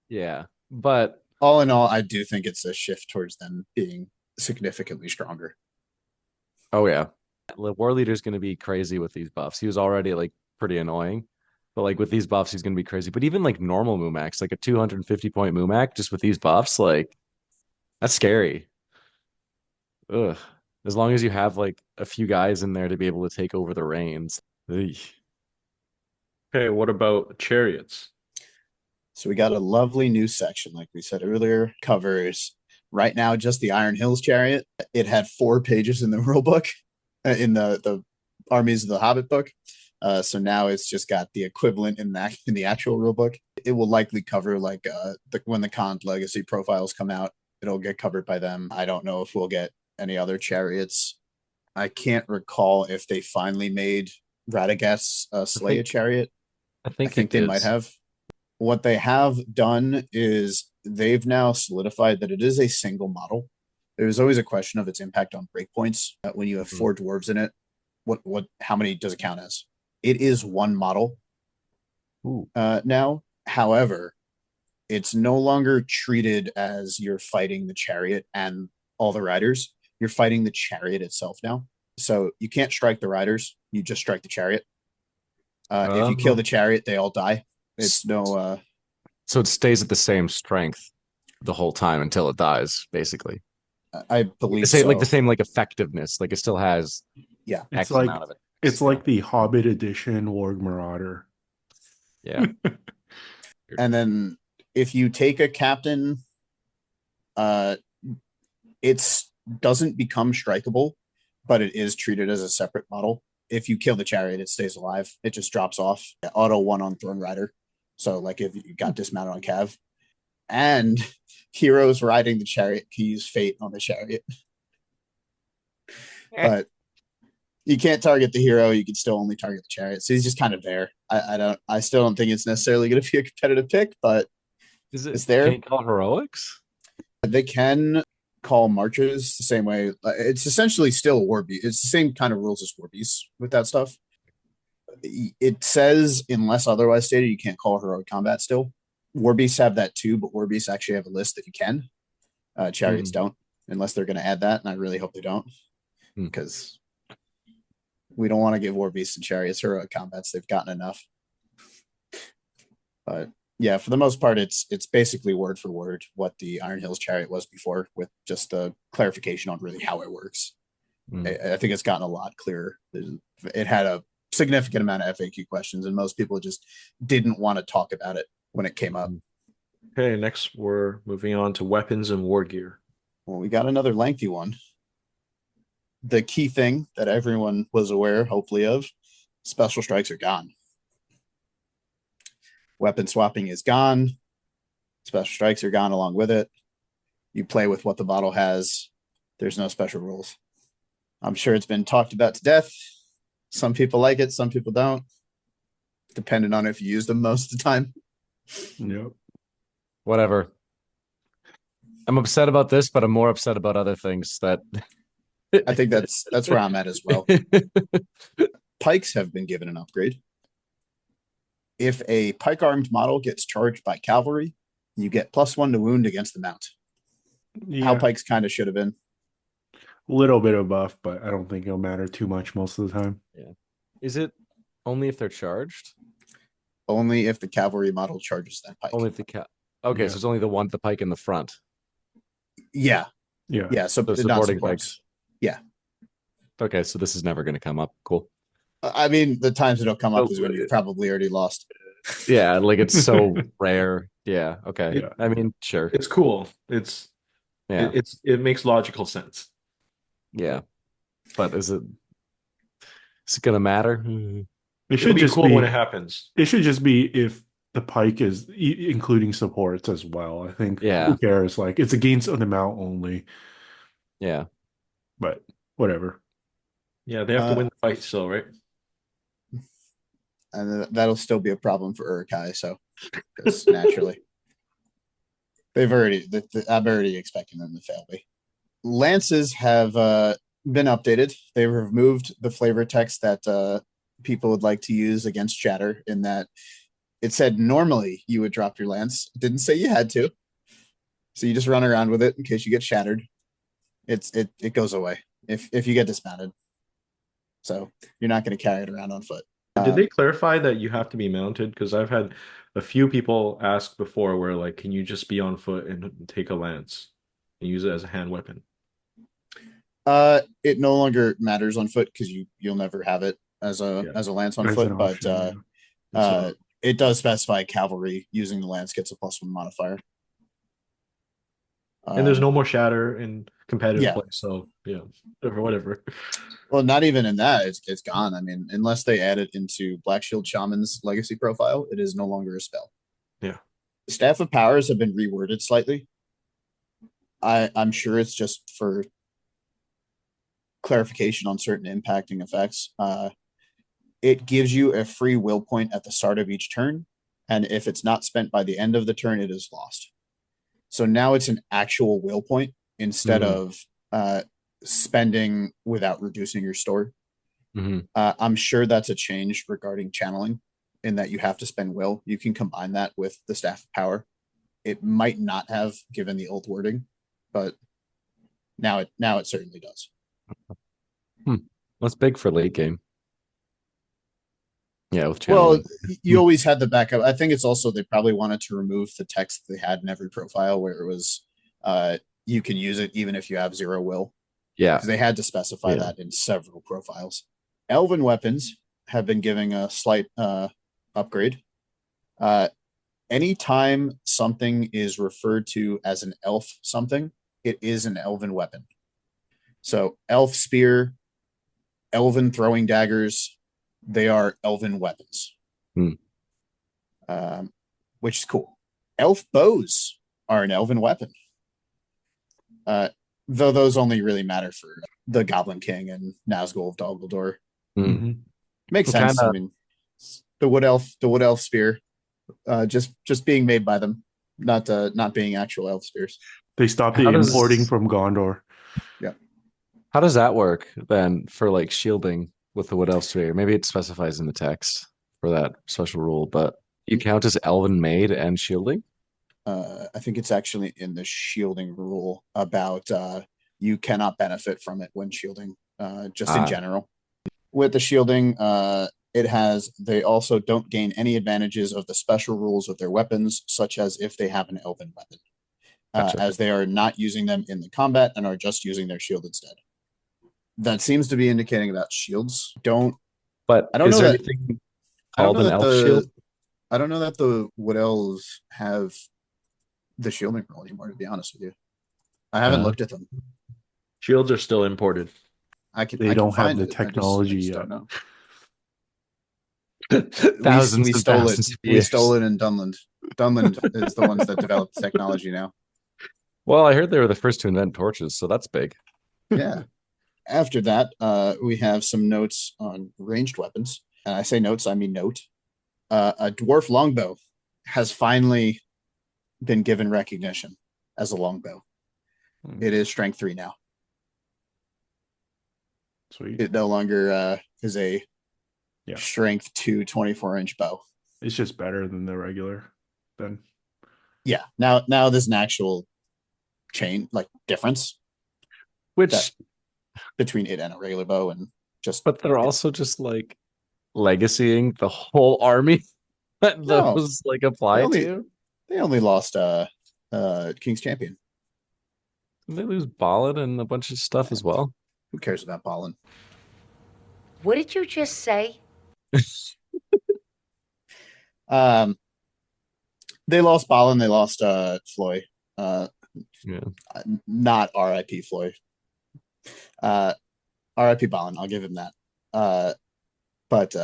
Yeah, but all in all, I do think it's a shift towards them being significantly stronger. Oh yeah, the war leader's going to be crazy with these buffs. He was already like pretty annoying, but like with these buffs, he's going to be crazy. But even like normal Mumax, like a 250 point Mumak, just with these buffs, like that's scary. Ugh. As long as you have like a few guys in there to be able to take over the reins. Ugh. Okay, what about chariots? So we got a lovely new section, like we said earlier, covers right now just the Iron Hills chariot. It had 4 pages in the rule book, in the Armies of the Hobbit book. So now it's just got the equivalent in the actual rule book. It will likely cover like when the Khan Legacy profiles come out, it'll get covered by them. I don't know if we'll get any other chariots. I can't recall if they finally made Radagast's Slay a chariot. I I think think they might have. What they have done is they've now solidified that it is a single model. There's always a question of its impact on breakpoints. When you have 4 dwarves in it, how many does it count as? It is one model now. However, it's no longer treated as you're fighting the chariot and all the riders. You're fighting the chariot itself now. So you can't strike the riders. You just strike the chariot. If you kill the chariot, they all die. It's no. So it stays at the same strength the whole time until it dies, basically. I believe Say so. like the same like effectiveness, like it still has Yeah, X It's like amount of it. it's like the Hobbit edition Warg Marauder. Yeah. And then if you take a captain, it doesn't become strikeable, but it is treated as a separate model. If you kill the chariot, it stays alive. It just drops off. Auto 1 on Throne Rider. So like if you got dismounted on Cav. And heroes riding the chariot can use Fate on the chariot. But you can't target the hero. You can still only target the chariot. So he's just kind of there. I still don't think it's necessarily going to be a competitive pick, but it's there. Can you call heroics? They can call marches the same way. It's essentially still War Beast. It's the same kind of rules as War Beast with that stuff. It says, unless otherwise stated, you can't call heroic combat still. War Beasts have that too, but War Beasts actually have a list that you can. Chariots don't, unless they're going to add that, and I really hope they don't, because we don't want to give War Beasts and Chariots heroic combats. They've gotten enough. But yeah, for the most part, it's basically word for word what the Iron Hills Chariot was before, with just a clarification on really how it works. I think it's gotten a lot clearer. It had a significant amount of FAQ questions, and most people just didn't want to talk about it when it came up. Okay, next we're moving on to weapons and war gear. Well, we got another lengthy one. The key thing that everyone was aware, hopefully, of: special strikes are gone. Weapon swapping is gone. Special strikes are gone along with it. You play with what the bottle has. There's no special rules. I'm sure it's been talked about to death. Some people like it, some people don't, depending on if you use them most of the time. Yep. Whatever. I'm upset about this, but I'm more upset about other things that I think that's where I'm at as well. Pikes have been given an upgrade. If a pike armed model gets charged by cavalry, you get +1 to wound against the mount. Yeah. How pikes kind of should have been. A little bit of buff, but I don't think it'll matter too much most of the time. Yeah. Is it only if they're charged? Only if the cavalry model charges that pike. Only if the Okay, Yeah. so it's only the pike in the front. Yeah. Yeah. Yeah. So The not supporting supports. pikes. Yeah. Okay, so this is never going to come up. Cool. I mean, the times it'll come up is when you've probably already lost. Yeah, like it's so rare. Yeah. Okay. Yeah. I mean, sure. It's cool. It makes logical sense. Yeah. But is it gonna matter? It should be just cool be when it happens. It should just be if the pike is including supports as well. I think. Yeah. Who cares? Like it's against the mount only, Yeah. but whatever. Yeah, they have to win the fight still, right? And that'll still be a problem for Uruk-hai, so naturally. I'm already expecting them to fail me. Lances have been updated. They removed the flavor text that people would like to use against chatter, in that it said normally you would drop your lance. It didn't say you had to. So you just run around with it in case you get shattered. It goes away if you get dismounted. So you're not going to carry it around on foot. Did they clarify that you have to be mounted? Because I've had a few people ask before where like, can you just be on foot and take a lance and use it as a hand weapon? It no longer matters on foot because you'll never have it as a lance on As foot. an But option, yeah. It does specify cavalry using the lance gets a +1 modifier. And there's no more shatter in competitive yeah. play, so yeah, whatever. Well, not even in that, it's gone. I mean, unless they add it into Black Shield Shaman's legacy profile, it is no longer a spell. Yeah. The Staff of Powers have been reworded slightly. I'm sure it's just for clarification on certain impacting effects. It gives you a free will point at the start of each turn, and if it's not spent by the end of the turn, it is lost. So now it's an actual will point instead of spending without reducing your store. I'm sure that's a change regarding channeling, in that you have to spend will. You can combine that with the Staff of Power. It might not have given the old wording, but now it certainly does. That's big for late game. Yeah, with channeling. Well, you always had the backup. I think it's also they probably wanted to remove the text they had in every profile where it was you can use it even if you have 0 will. Yeah. Because they had to specify that in several profiles. Elven weapons have been giving a slight upgrade. Anytime something is referred to as an elf something, it is an elven weapon. So elf spear, elven throwing daggers, they are elven weapons. Which is cool. Elf bows are an elven weapon. Though those only really matter for the Goblin King and Nazgul of Dol Guldur. Makes sense. I mean, the wood elf spear, just being made by them, not being actual elf spears. They stopped the importing from Gondor. Yeah. How does that work then for like shielding with the wood elf spear? Maybe it specifies in the text for that special rule, but you count as elven made and shielding? I think it's actually in the shielding rule about you cannot benefit from it when shielding, just in general. With the shielding, they also don't gain any advantages of the special rules of their weapons, such as if they have an elven weapon, as they are not using them in the combat and are just using their shield instead. That seems to be indicating about shields. I don't know anything called an elf shield? I don't know that the wood elves have the shielding rule anymore, to be honest with you. I haven't looked at them. Shields are still imported. They don't have the technology yet. Don't know. We stole it in Dunland. Dunland is the ones that developed the technology now. Well, I heard they were the first to invent torches, so that's big. Yeah. After that, we have some notes on ranged weapons. And I say notes, I mean note. A dwarf longbow has finally been given recognition as a longbow. It is strength 3 now. Sweet. It no longer is a strength 2 24-inch bow. It's just better than the regular then. Yeah. Now there's an actual chain, like difference. Which between it and a regular bow, and just but they're also just like legacying the whole army that was like applied to. They only lost King's Champion. Did they lose Ballin and a bunch of stuff as well? Who cares about Ballin? What did you just say? They lost Ballin, they lost Floy. Not RIP Floy. RIP Ballin, I'll give him that. But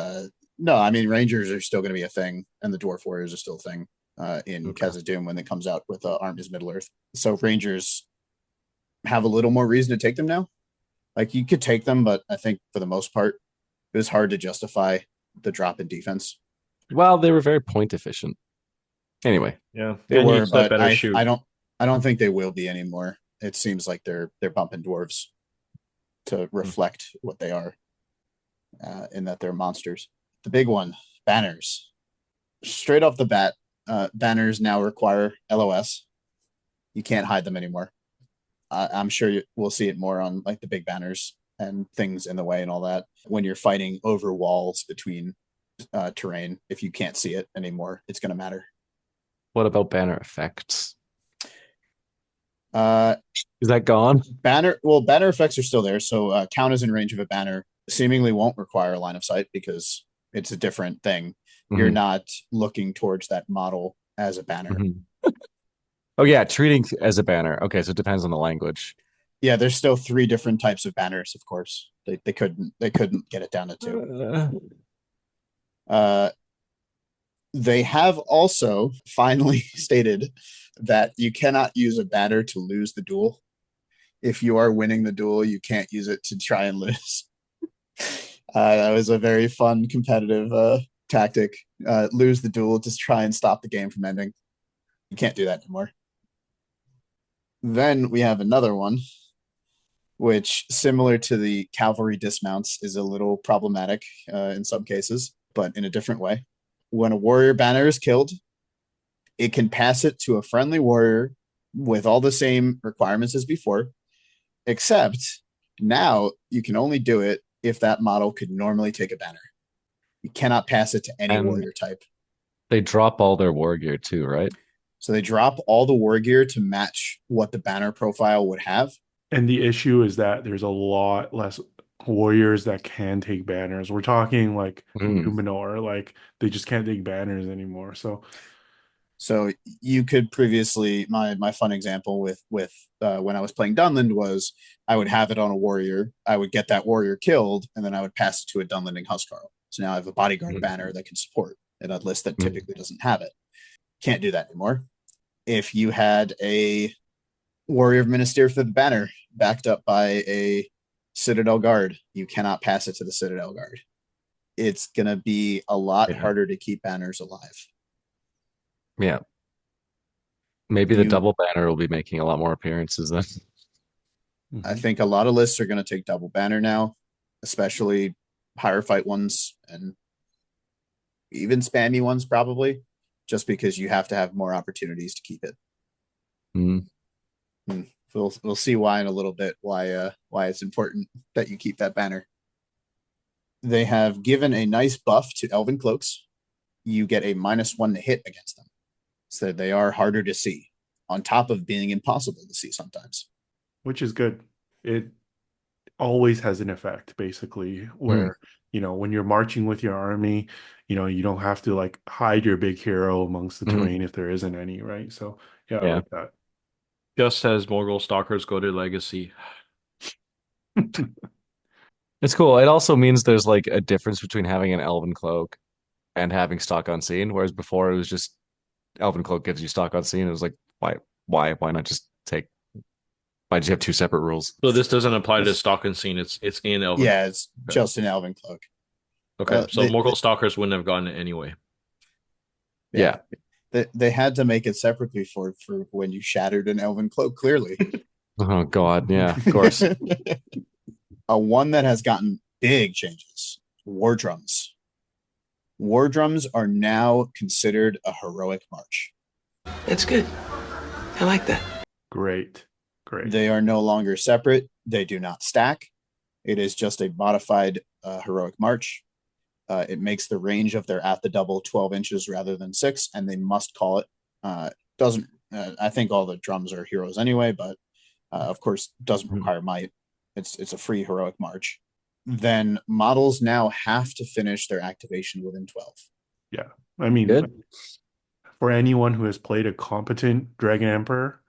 no, I mean Rangers are still gonna be a thing, and the Dwarf Warriors are still a thing in Khazad-dûm when it comes out with Armies Middle-earth. So Rangers have a little more reason to take them now. Like you could take them, but I think for the most part, it was hard to justify the drop in defense. Well, they were very point efficient. Anyway, yeah, they were, but I don't think they will be anymore. It seems like they're bumping dwarves to reflect what they are, in that they're monsters. The big one, banners. Straight off the bat, banners now require LOS. You can't hide them anymore. I'm sure we'll see it more on like the big banners and things in the way and all that. When you're fighting over walls between terrain, if you can't see it anymore, it's going to matter. What about banner effects? Is that gone? Banner effects are still there. So counters in range of a banner seemingly won't require a line of sight because it's a different thing. you're Mhm. not looking towards that model as a banner. Mhm. Oh yeah, treating as a banner. Okay, so it depends on the language. Yeah, there's still 3 different types of banners, of course. They couldn't get it down to 2. Uh, they have also finally stated that you cannot use a banner to lose the duel. If you are winning the duel, you can't use it to try and lose. That was a very fun competitive tactic. Lose the duel to try and stop the game from ending. You can't do that anymore. Then we have another one, which, similar to the cavalry dismounts, is a little problematic in some cases, but in a different way. When a warrior banner is killed, it can pass it to a friendly warrior with all the same requirements as before, except now you can only do it if that model could normally take a banner. You cannot pass it to any And warrior type. they drop all their war gear too, right? So they drop all the war gear to match what the banner profile would have. And the issue is that there's a lot less warriors that can take banners. We're talking like Mm. Numenor, like they just can't take banners anymore. So you could previously, my fun example with when I was playing Dunland was I would have it on a warrior, I would get that warrior killed, and then I would pass it to a Dunlanding Huskarl. So now I have a bodyguard banner that can support in a list that typically doesn't have it. Can't do that anymore. If you had a Warrior of Minister for the banner backed up by a Citadel Guard, you cannot pass it to the Citadel Guard. It's going to be a lot harder to keep banners alive. Yeah. Maybe the double banner will be making a lot more appearances then. I think a lot of lists are going to take double banner now, especially higher fight ones and even spammy ones probably, just because you have to have more opportunities to keep it. Mm. We'll see why in a little bit, why it's important that you keep that banner. They have given a nice buff to Elven Cloaks. You get a -1 to hit against them. So they are harder to see, on top of being impossible to see sometimes. Which is good. It always has an effect, basically, where, when you're marching with your army, you don't have to like hide your big hero amongst the terrain if there isn't any, right? So yeah, I like that. Just as Morgul Stalkers go to Legacy. It's cool. It also means there's like a difference between having an Elven Cloak and having stock unseen, whereas before it was just Elven Cloak gives you stock unseen. It was like, why not just take? Why did you have 2 separate rules? So this doesn't apply to stock unseen. It's in Elven. Yeah, it's just an Elven Cloak. Okay, so Morgul Stalkers wouldn't have gotten it anyway. Yeah. They had to make it separately for when you shattered an Elven Cloak, clearly. Oh God, yeah, of course. A one that has gotten big changes, War Drums. War Drums are now considered a heroic march. That's good. I like that. Great. They are no longer separate. They do not stack. It is just a modified heroic march. It makes the range of their at the double 12 inches rather than 6, and they must call it. Doesn't I think all the drums are heroes anyway, but of course doesn't require might. It's a free heroic march. Then models now have to finish their activation within 12. Yeah, I mean, good. For anyone who has played a competent Dragon Emperor,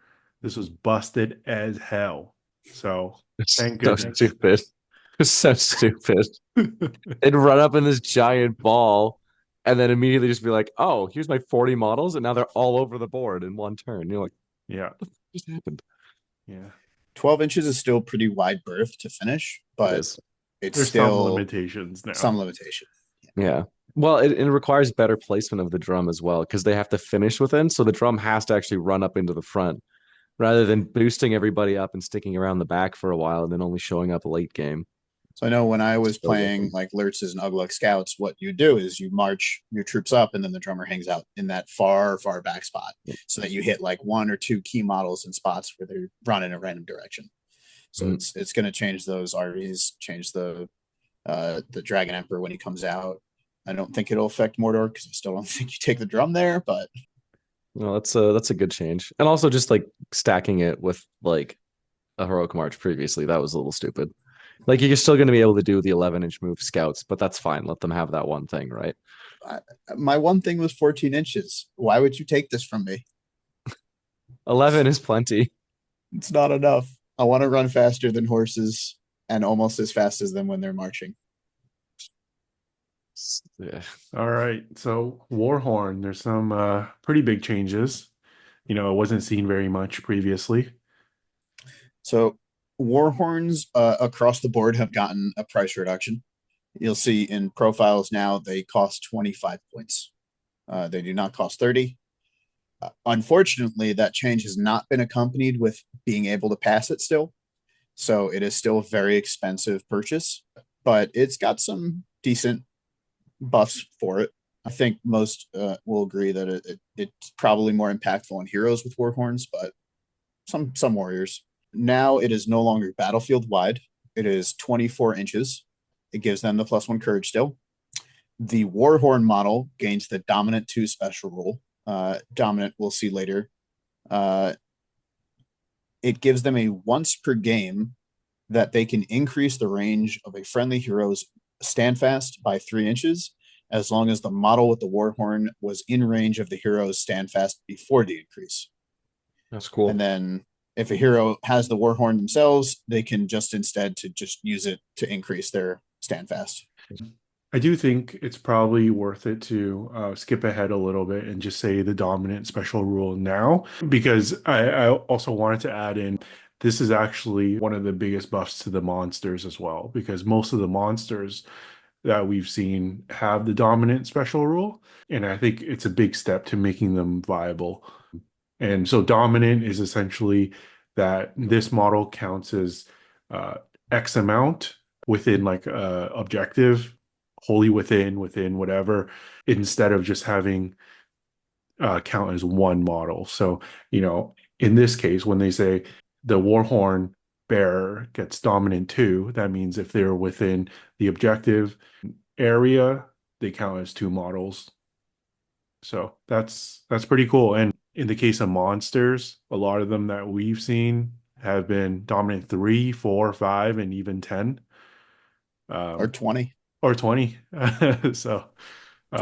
this was busted as hell. So thank goodness. So stupid. It's so stupid. It'd run up in this giant ball and then immediately just be like, oh, here's my 40 models, and now they're all over the board in one turn. You're like, yeah, what just happened? Yeah. 12 inches is still pretty wide berth to finish, but it's There's still some limitations now. Some limitation. Yeah. Well, it requires better placement of the drum as well, because they have to finish within. So the drum has to actually run up into the front rather than boosting everybody up and sticking around the back for a while and then only showing up late game. So I know when I was playing like Lurtz's and Ugluk Scouts, what you do is you march your troops up and then the drummer hangs out in that far back spot so that you hit like 1 or 2 key models in spots where they run in a random direction. So it's going to change those RVs, change the Dragon Emperor when he comes out. I don't think it'll affect Mordor because I still don't think you take the drum there, but no, that's a good change. And also just like stacking it with like a heroic march previously, that was a little stupid. Like you're still going to be able to do the 11-inch move scouts, but that's fine. Let them have that one thing, right? My one thing was 14 inches. Why would you take this from me? 11 is plenty. It's not enough. I want to run faster than horses and almost as fast as them when they're marching. Yeah. All right. So Warhorn, there's some pretty big changes. It wasn't seen very much previously. So Warhorns across the board have gotten a price reduction. You'll see in profiles now they cost 25 points. They do not cost 30. Unfortunately, that change has not been accompanied with being able to pass it still. So it is still a very expensive purchase, but it's got some decent buffs for it. I think most will agree that it's probably more impactful on heroes with Warhorns, but some warriors. Now it is no longer battlefield wide. It is 24 inches. It gives them the +1 courage still. The Warhorn model gains the Dominant 2 special rule. Dominant, we'll see later. It gives them a once per game that they can increase the range of a friendly hero's standfast by 3 inches, as long as the model with the Warhorn was in range of the hero's standfast before the increase. That's cool. And then if a hero has the Warhorn themselves, they can just instead to just use it to increase their standfast. I do think it's probably worth it to skip ahead a little bit and just say the dominant special rule now, because I also wanted to add in this is actually one of the biggest buffs to the monsters as well, because most of the monsters that we've seen have the dominant special rule, and I think it's a big step to making them viable. And so dominant is essentially that this model counts as X amount within like objective, wholly within whatever, instead of just having count as one model. So, in this case, when they say the Warhorn bearer gets dominant 2, that means if they're within the objective area, they count as 2 models. So that's pretty cool. And in the case of monsters, a lot of them that we've seen have been dominant 3, 4, 5, and even 10. Or 20. Or 20. So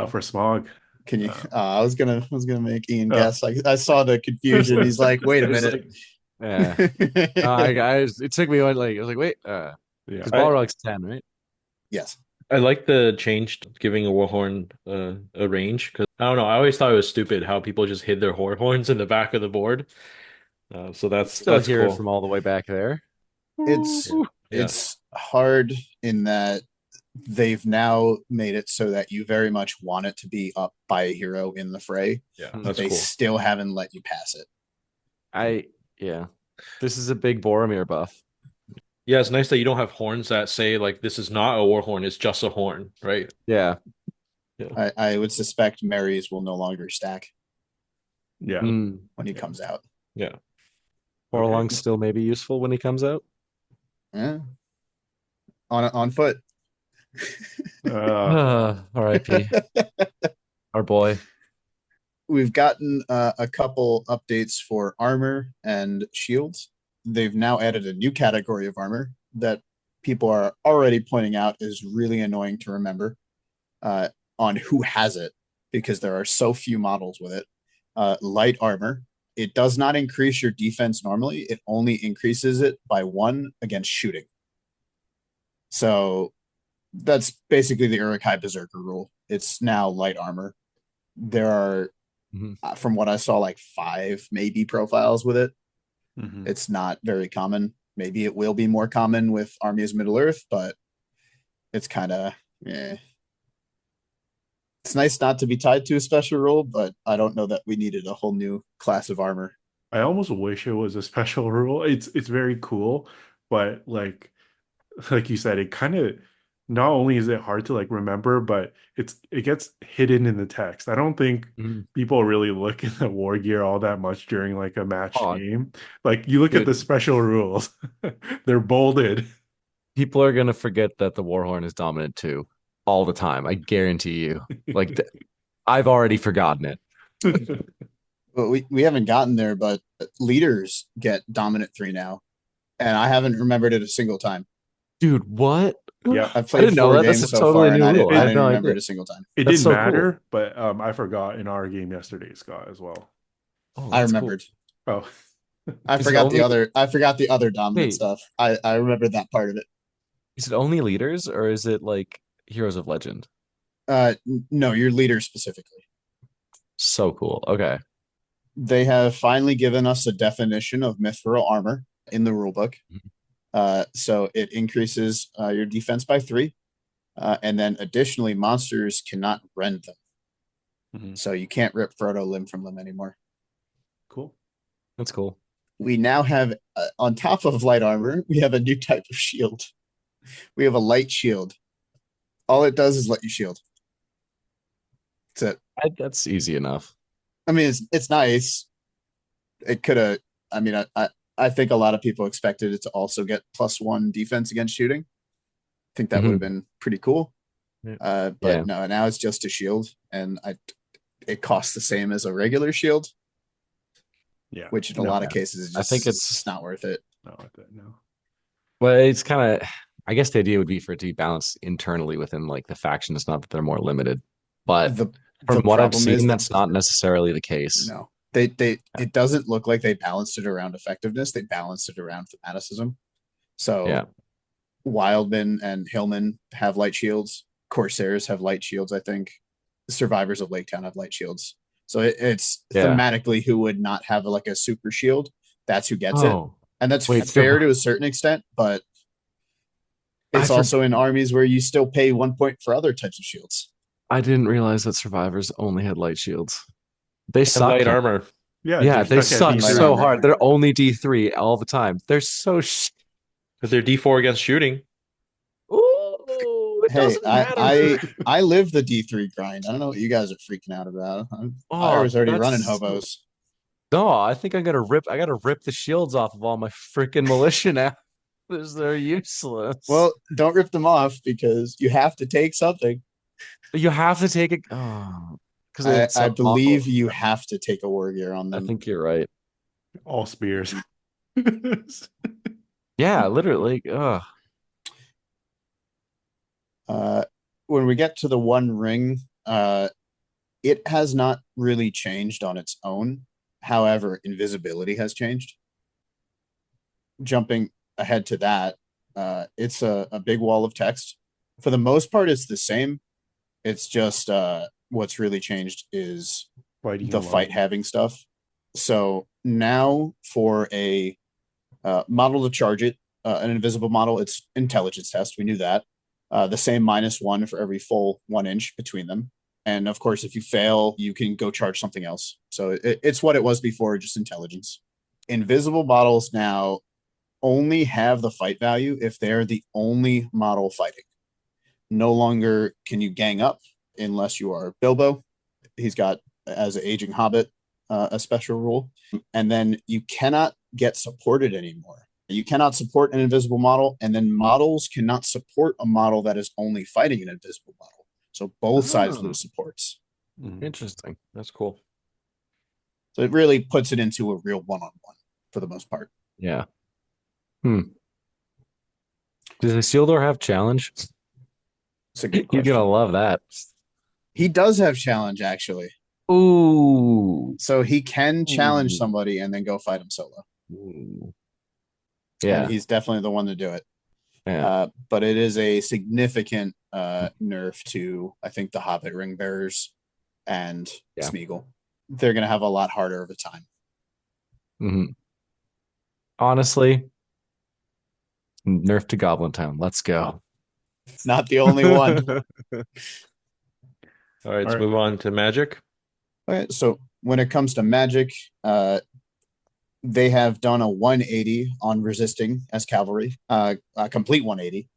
for Smog. Can you I was gonna make Ian Oh. guess. I saw the confusion. He's like, wait a minute. Yeah. It took me one, like, I was like, wait, Yeah. because Balrog's 10, right? Yes. I like the change to giving a Warhorn a range, because I don't know, I always thought it was stupid how people just hid their Warhorns in the back of the board. So that's Still hear cool. it from all the way back there. It's hard in that they've now made it so that you very much want it to be up by a hero in the fray. Yeah, But that's they cool. still haven't let you pass it. Yeah. This is a big Boromir buff. Yeah, it's nice that you don't have horns that say like this is not a Warhorn, it's just a horn, right? Yeah. I would suspect Mary's will no longer stack Yeah. when he comes out. Yeah. Orlong's still maybe useful when he comes out. Yeah. On foot. R.I.P. Our boy. We've gotten a couple updates for armor and shields. They've now added a new category of armor that people are already pointing out is really annoying to remember on who has it, because there are so few models with it. Light armor. It does not increase your defense normally. It only increases it by 1 against shooting. So that's basically the Uruk-hai Berserker rule. It's now light armor. There are, from what I saw, like 5 maybe profiles with it. It's not very common. Maybe it will be more common with Armies Middle Earth, but it's kind of, It's nice not to be tied to a special rule, but I don't know that we needed a whole new class of armor. I almost wish it was a special rule. It's very cool, but like you said, it kind of, not only is it hard to like remember, but it gets hidden in the text. I don't think people really look at the Wargear all that much during like a match game. Like you look at the special rules, they're bolded. People are gonna forget that the Warhorn is dominant 2 all the time. I guarantee you. Like I've already forgotten it. Well, we haven't gotten there, but leaders get dominant 3 now, and I haven't remembered it a single time. Dude, what? Yeah. I've I played didn't know 4 that. That's games a so totally far, and new rule. I I had didn't no remember idea. it a single time. It That's didn't so cool. matter, but I forgot in our game yesterday, Scott, as well. Oh, I that's cool. remembered. Oh, I Is it forgot only the other dominant wait, stuff. I remembered that part of it. is it only leaders or is it like Heroes of Legend? No, your leader specifically. So cool. Okay. They have finally given us a definition of mithril armor in the rulebook. So it increases your defense by 3. And then additionally, monsters cannot rend them. Mhm. So you can't rip Frodo limb from limb anymore. Cool. That's cool. We now have, on top of light armor, we have a new type of shield. We have a light shield. All it does is let you shield. That's it. That's easy enough. I mean, it's nice. It could have. I mean, I think a lot of people expected it to also get +1 defense against shooting. I think that would have been pretty cool. Yeah. But Yeah. no, now it's just a shield, and it costs the same as a regular shield, Yeah. which in a lot of cases is I just think it's not worth it. Not like that. No. well, it's kind of I guess the idea would be for it to be balanced internally within like the factions, not that they're more limited. But The from the what I've problem is seen, that that's not necessarily the case. no, it doesn't look like they balanced it around effectiveness. They balanced it around fanaticism. So Yeah. Wildman and Hillman have light shields. Corsairs have light shields, I think. Survivors of Lake Town have light shields. So it's Yeah. thematically who would not have like a super shield. That's who gets it. Oh, And that's wait, fair to a certain extent, but it's also in armies where you still pay 1 point for other types of shields. I didn't realize that survivors only had light shields. They And suck. light armor. Yeah, they they're suck stuck at so D3. hard. They're only D3 all the time. They're so Because they're D4 against shooting. Ooh, it Hey, doesn't matter. I live the D3 grind. I don't know what you guys are freaking out about. I Oh, was already running that's hobos. no, I think I gotta rip the shields off of all my freaking militia now. They're useless. Well, don't rip them off because you have to take something. You have to take it. Oh, because I believe you have to take a Wargear on I them. think you're right. All spears. Yeah, literally. Ugh. When we get to the One Ring, it has not really changed on its own. However, invisibility has changed. Jumping ahead to that, it's a big wall of text. For the most part, it's the same. It's just what's really changed is Fighting the alone. fight having stuff. So now for a model to charge it, an invisible model, it's intelligence test. We knew that. The same -1 for every full 1 inch between them. And of course, if you fail, you can go charge something else. So it's what it was before, just intelligence. Invisible models now only have the fight value if they're the only model fighting. No longer can you gang up unless you are Bilbo. He's got, as an aging hobbit, a special rule. And then you cannot get supported anymore. You cannot support an invisible model, and then models cannot support a model that is only fighting an invisible model. So both sides lose supports. Interesting. That's cool. So it really puts it into a real one-on-one for the most part. Yeah. Does Isildur have challenge? It's a good You're question. gonna love that. He does have challenge, actually. Ooh. So he can challenge Ooh. somebody and then go fight him solo. Ooh. And Yeah. he's definitely the one to do it. Yeah. But it is a significant nerf to, I think, the Hobbit ring bearers and Yeah. Smeagol. They're going to have a lot harder of a time. Honestly, nerf to Goblin Town. Let's go. Not the only one. All right, let's right. move on to Magic. All right, so when it comes to Magic, they have done a 180 on resisting as Cavalry, a complete 180.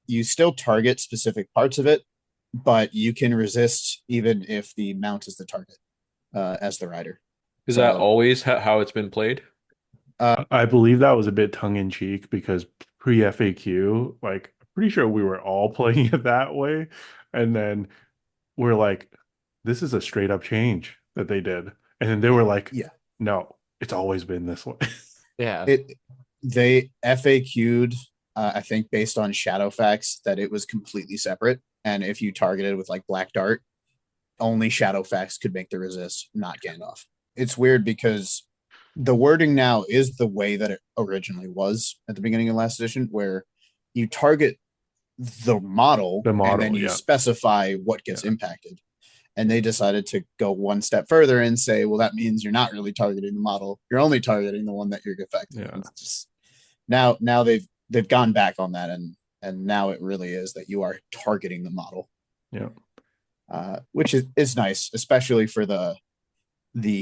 You still target specific parts of it, but you can resist even if the mount is the target as the rider. Is that always how it's been played? I believe that was a bit tongue in cheek because pre FAQ, like, I'm pretty sure we were all playing it that way. And then we're like, this is a straight up change that they did. And then they were like, Yeah, no, it's always been this way. Yeah. they FAQ'd I think based on Shadowfax that it was completely separate. And if you targeted with like Black Dart, only Shadowfax could make the resist, not Gandalf. It's weird because the wording now is the way that it originally was at the beginning of last edition, where you target the model, and then you specify what gets impacted. And they decided to go one step further and say, well, that means you're not really targeting the model. You're only targeting the one that you're affecting. Yeah. It's just now they've gone back on that, and now it really is that you are targeting the model. Yeah. Which is nice, especially for the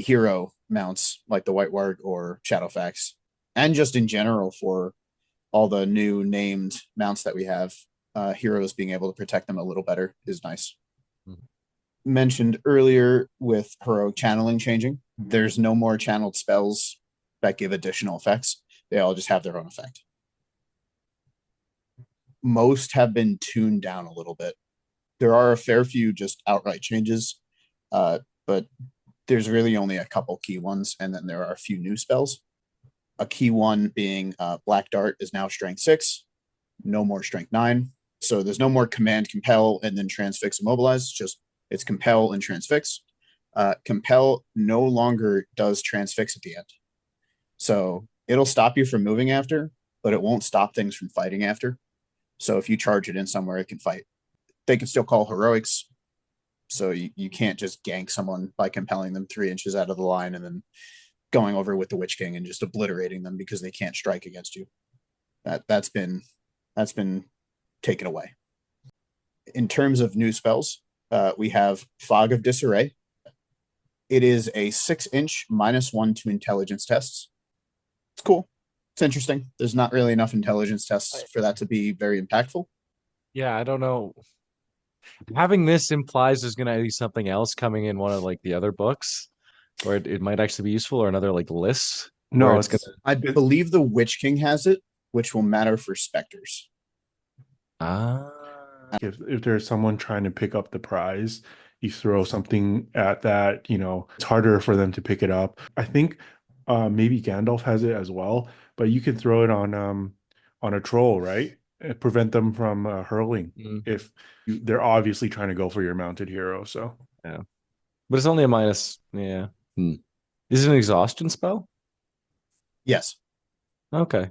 hero mounts like the White Warg or Shadowfax, and just in general for all the new named mounts that we have. Heroes being able to protect them a little better is nice. Mm-hmm. Mentioned earlier with heroic channeling changing, there's no more channeled spells that give additional effects. They all just have their own effect. Most have been tuned down a little bit. There are a fair few just outright changes, but there's really only a couple key ones, and then there are a few new spells. A key one being Black Dart is now strength 6, no more strength 9. So there's no more command compel and then transfix immobilize. It's compel and transfix. Compel no longer does transfix at the end. So it'll stop you from moving after, but it won't stop things from fighting after. So if you charge it in somewhere, it can fight. They can still call heroics. So you can't just gank someone by compelling them 3 inches out of the line and then going over with the Witch King and just obliterating them because they can't strike against you. That's been taken away. In terms of new spells, we have Fog of Disarray. It is a 6-inch -1 to intelligence tests. It's cool. It's interesting. There's not really enough intelligence tests for that to be very impactful. Yeah, I don't know. Having this implies there's going to be something else coming in one of like the other books where it might actually be useful, or another like list. No, I believe the Witch King has it, which will matter for specters. If there's someone trying to pick up the prize, you throw something at that, it's harder for them to pick it up. I think maybe Gandalf has it as well, but you can throw it on a troll, right? Prevent them from hurling if they're obviously trying to go for your mounted hero. So yeah, but it's only a minus. Yeah. Is it an exhaustion spell? Yes. Okay.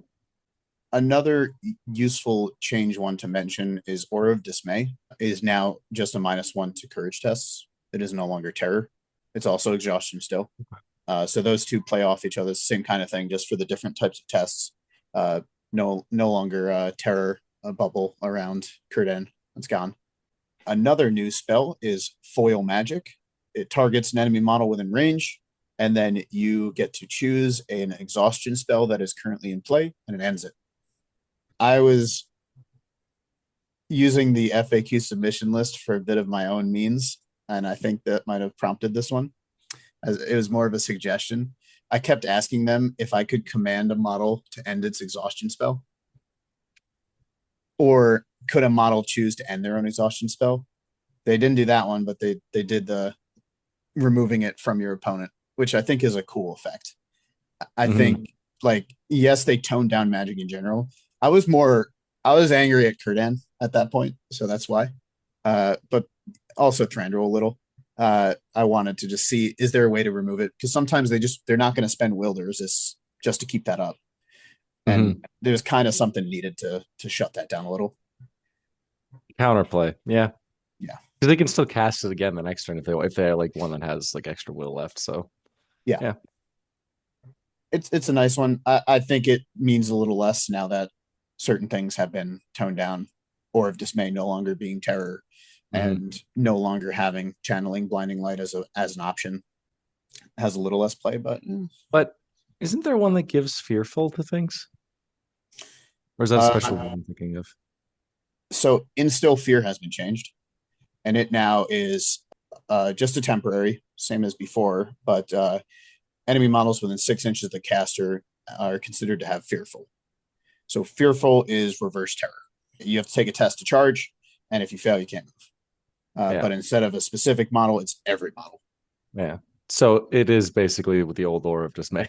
Another useful change one to mention is Aura of Dismay is now just a -1 to courage tests. It is no longer terror. It's also exhaustion still. So those two play off each other. Same kind of thing, just for the different types of tests. No longer terror, a bubble around Círdan. It's gone. Another new spell is Foil Magic. It targets an enemy model within range, and then you get to choose an exhaustion spell that is currently in play, and it ends it. I was using the FAQ submission list for a bit of my own means, and I think that might have prompted this one, as it was more of a suggestion. I kept asking them if I could command a model to end its exhaustion spell, or could a model choose to end their own exhaustion spell. They didn't do that one, but they did the removing it from your opponent, which I think is a cool effect. I think, like, yes, they toned down magic in general. I was angry at Círdan at that point, so that's why. But also Thranduil a little. I wanted to just see, is there a way to remove it? Because sometimes they're not going to spend will to resist just to keep that up. And there's kind of something needed to shut that down a little. Counterplay, yeah. Yeah. Because they can still cast it again the next turn if they're like one that has like extra will left. So yeah. It's a nice one. I think it means a little less now that certain things have been toned down, or of Dismay no longer being terror, and no longer having channeling blinding light as an option. Has a little less play, but isn't there one that gives fearful to things? Or is that a special one I'm thinking of? So Instill Fear has been changed, and it now is just a temporary, same as before, but enemy models within 6 inches of the caster are considered to have fearful. So fearful is reverse terror. You have to take a test to charge, and if you fail, you can't move. But instead of a specific model, it's every model. Yeah. So it is basically with the old Aura of Dismay.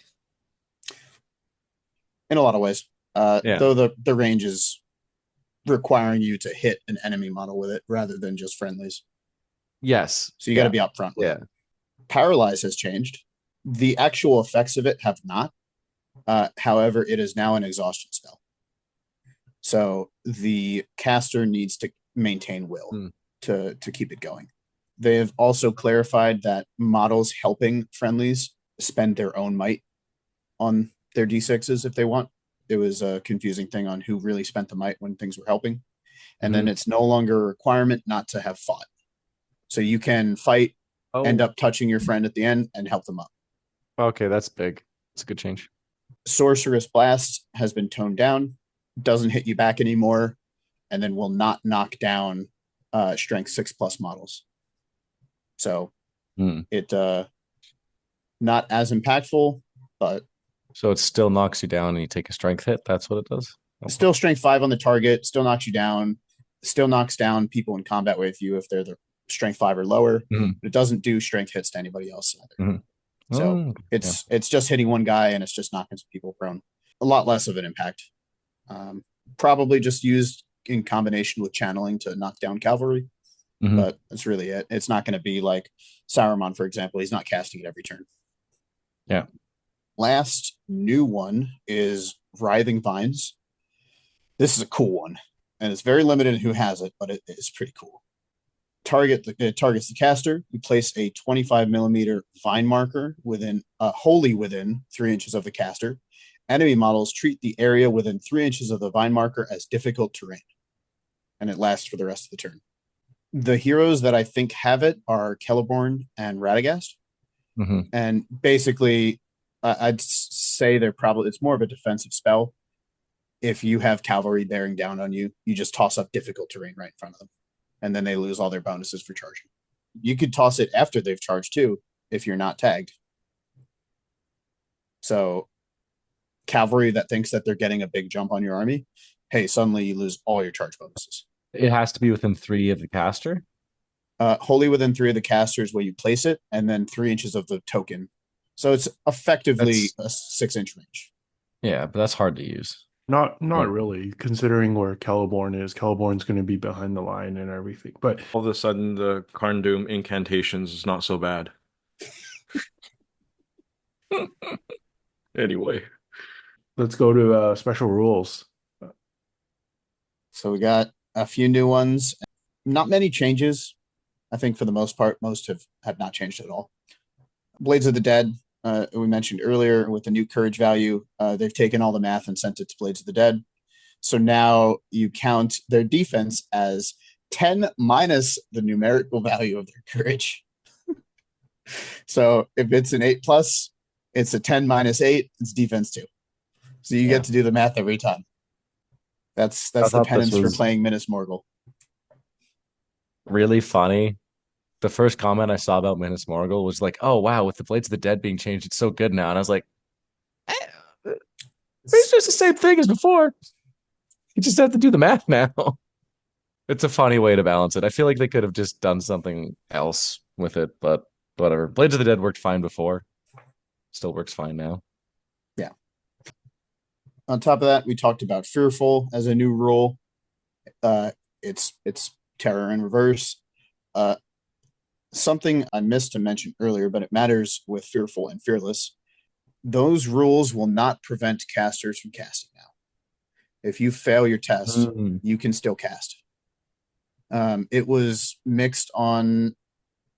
In a lot of ways. Though the range is requiring you to hit an enemy model with it rather than just friendlies. Yes. So you got to be upfront with it. Paralyze has changed. The actual effects of it have not. However, it is now an exhaustion spell. So the caster needs to maintain will to keep it going. They have also clarified that models helping friendlies spend their own might on their D6s if they want. It was a confusing thing on who really spent the might when things were helping. And then it's no longer a requirement not to have fought. So you can fight, end up touching your friend at the end, and help them up. Okay, that's big. It's a good change. Sorcerous Blast has been toned down, doesn't hit you back anymore, and then will not knock down strength 6+ models. So it not as impactful, but so it still knocks you down and you take a strength hit. That's what it does. Still strength 5 on the target, still knocks you down, still knocks down people in combat with you if they're the strength 5 or lower. But it doesn't do strength hits to anybody else either. So it's just hitting one guy and it's just knocking some people prone. A lot less of an impact. Probably just used in combination with channeling to knock down cavalry. But that's really it. It's not going to be like Saruman, for example. He's not casting it every turn. Yeah. Last new one is Writhing Vines. This is a cool one, and it's very limited in who has it, but it is pretty cool. It targets the caster. You place a 25 millimeter vine marker wholly within 3 inches of the caster. Enemy models treat the area within 3 inches of the vine marker as difficult terrain, and it lasts for the rest of the turn. The heroes that I think have it are Celeborn and Radagast. And basically, I'd say it's more of a defensive spell. If you have cavalry bearing down on you, you just toss up difficult terrain right in front of them. And then they lose all their bonuses for charging. You could toss it after they've charged too, if you're not tagged. So cavalry that thinks that they're getting a big jump on your army, hey, suddenly you lose all your charge bonuses. It has to be within 3 of the caster? Wholly within 3 of the casters where you place it, and then 3 inches of the token. So it's effectively a 6-inch range. Yeah, but that's hard to use. Not really, considering where Celeborn is. Celeborn's going to be behind the line and everything. But all of a sudden, the Karn-Doom incantations is not so bad. Anyway, let's go to special rules. So we got a few new ones. Not many changes. I think for the most part, most have not changed at all. Blades of the Dead, we mentioned earlier with the new courage value, they've taken all the math and sent it to Blades of the Dead. So now you count their defense as 10 minus the numerical value of their courage. So if it's an 8+, it's a 10 minus 8, it's defense 2. So you get to do the math every time. That's the penance for playing Minas Morgul. Really funny. The first comment I saw about Minas Morgul was like, "Oh wow, with the Blades of the Dead being changed, it's so good now." And I was like, "It's just the same thing as before. You just have to do the math now." It's a funny way to balance it. I feel like they could have just done something else with it, but whatever. Blades of the Dead worked fine before. Still works fine now. Yeah. On top of that, we talked about Fearful as a new rule. It's terror in reverse. Something I missed to mention earlier, but it matters with Fearful and Fearless. Those rules will not prevent casters from casting now. If you fail your test, you can still cast. It was mixed on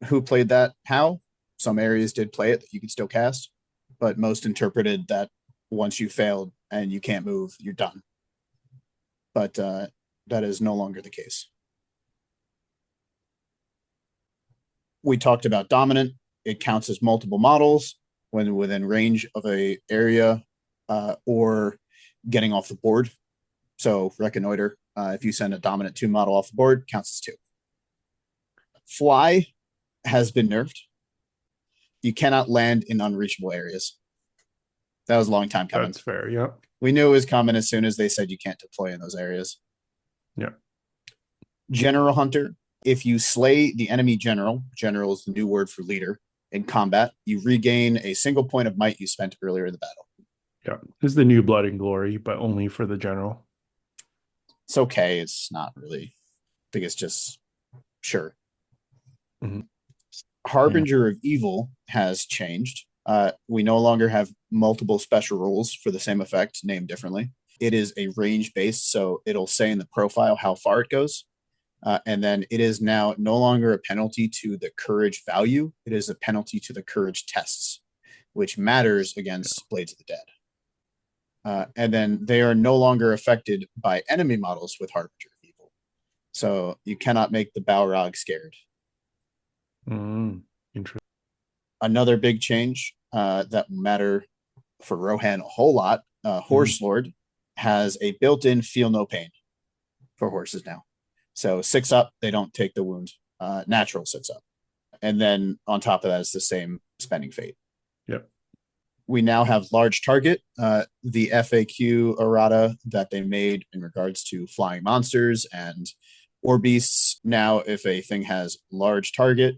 who played that, how. Some areas did play it that you could still cast, but most interpreted that once you failed and you can't move, you're done. But that is no longer the case. We talked about Dominant. It counts as multiple models when within range of a area or getting off the board. So Reconnoiter, if you send a Dominant 2 model off the board, counts as 2. Fly has been nerfed. You cannot land in unreachable areas. That was a long time coming. That's fair, yeah. We knew it was coming as soon as they said you can't deploy in those areas. Yeah. General Hunter. If you slay the enemy general is the new word for leader, in combat, you regain a single point of might you spent earlier in the battle. Yeah, this is the new Blood and Glory, but only for the general. It's okay. It's not really. I think it's just sure. Mhm. Harbinger of Evil has changed. We no longer have multiple special rules for the same effect named differently. It is a range based, so it'll say in the profile how far it goes. And then it is now no longer a penalty to the courage value. It is a penalty to the courage tests, which matters against Blades of the Dead. And then they are no longer affected by enemy models with Harbinger of Evil. So you cannot make the Balrog scared. Interesting. Another big change that will matter for Rohan a whole lot. Horse Lord has a built-in feel no pain for horses now. So 6 up, they don't take the wound. Natural 6 up. And then on top of that, it's the same spending fate. Yep. We now have large target, the FAQ errata that they made in regards to flying monsters and or beasts. Now, if a thing has large target,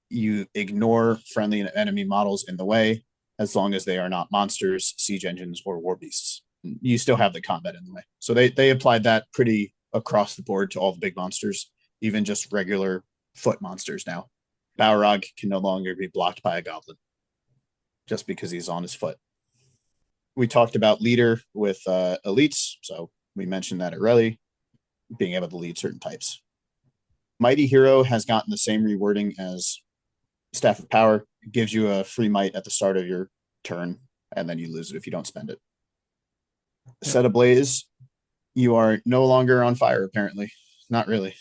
you ignore friendly and enemy models in the way as long as they are not monsters, siege engines, or war beasts. You still have the combat in the way. So they applied that pretty across the board to all the big monsters, even just regular foot monsters now. Balrog can no longer be blocked by a goblin just because he's on his foot. We talked about leader with elites, so we mentioned that already, being able to lead certain types. Mighty Hero has gotten the same rewording as Staff of Power. It gives you a free might at the start of your turn, and then you lose it if you don't spend it. Set Ablaze, you are no longer on fire, apparently. Not really.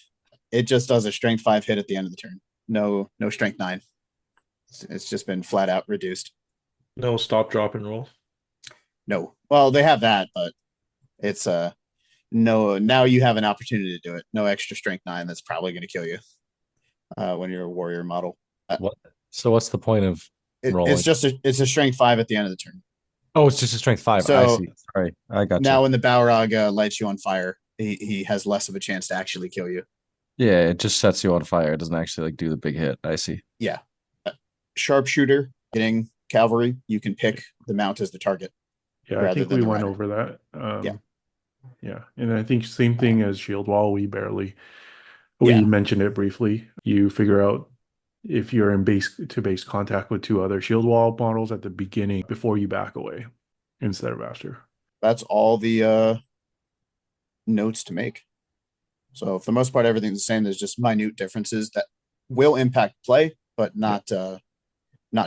It just does a strength 5 hit at the end of the turn. No strength 9. It's just been flat out reduced. No stop, drop, and roll. No. Well, they have that, but it's no. Now you have an opportunity to do it. No extra strength 9. That's probably going to kill you when you're a warrior model. What? So what's the point of rolling? It's a strength 5 at the end of the turn. Oh, it's just a strength 5. I So see. Sorry, I got now you. when the Balrog lights you on fire, he has less of a chance to actually kill you. Yeah, it just sets you on fire. It doesn't actually like do the big hit. I see. Yeah. Sharpshooter, getting cavalry, you can pick the mount as the target. Yeah, I think we went over that. Yeah. Yeah, and I think same thing as Shield Wall. We Yeah. mentioned it briefly. You figure out if you're in base to base contact with 2 other Shield Wall models at the beginning before you back away instead of after. That's all the notes to make. So for the most part, everything's the same. There's just minute differences that will impact play, but not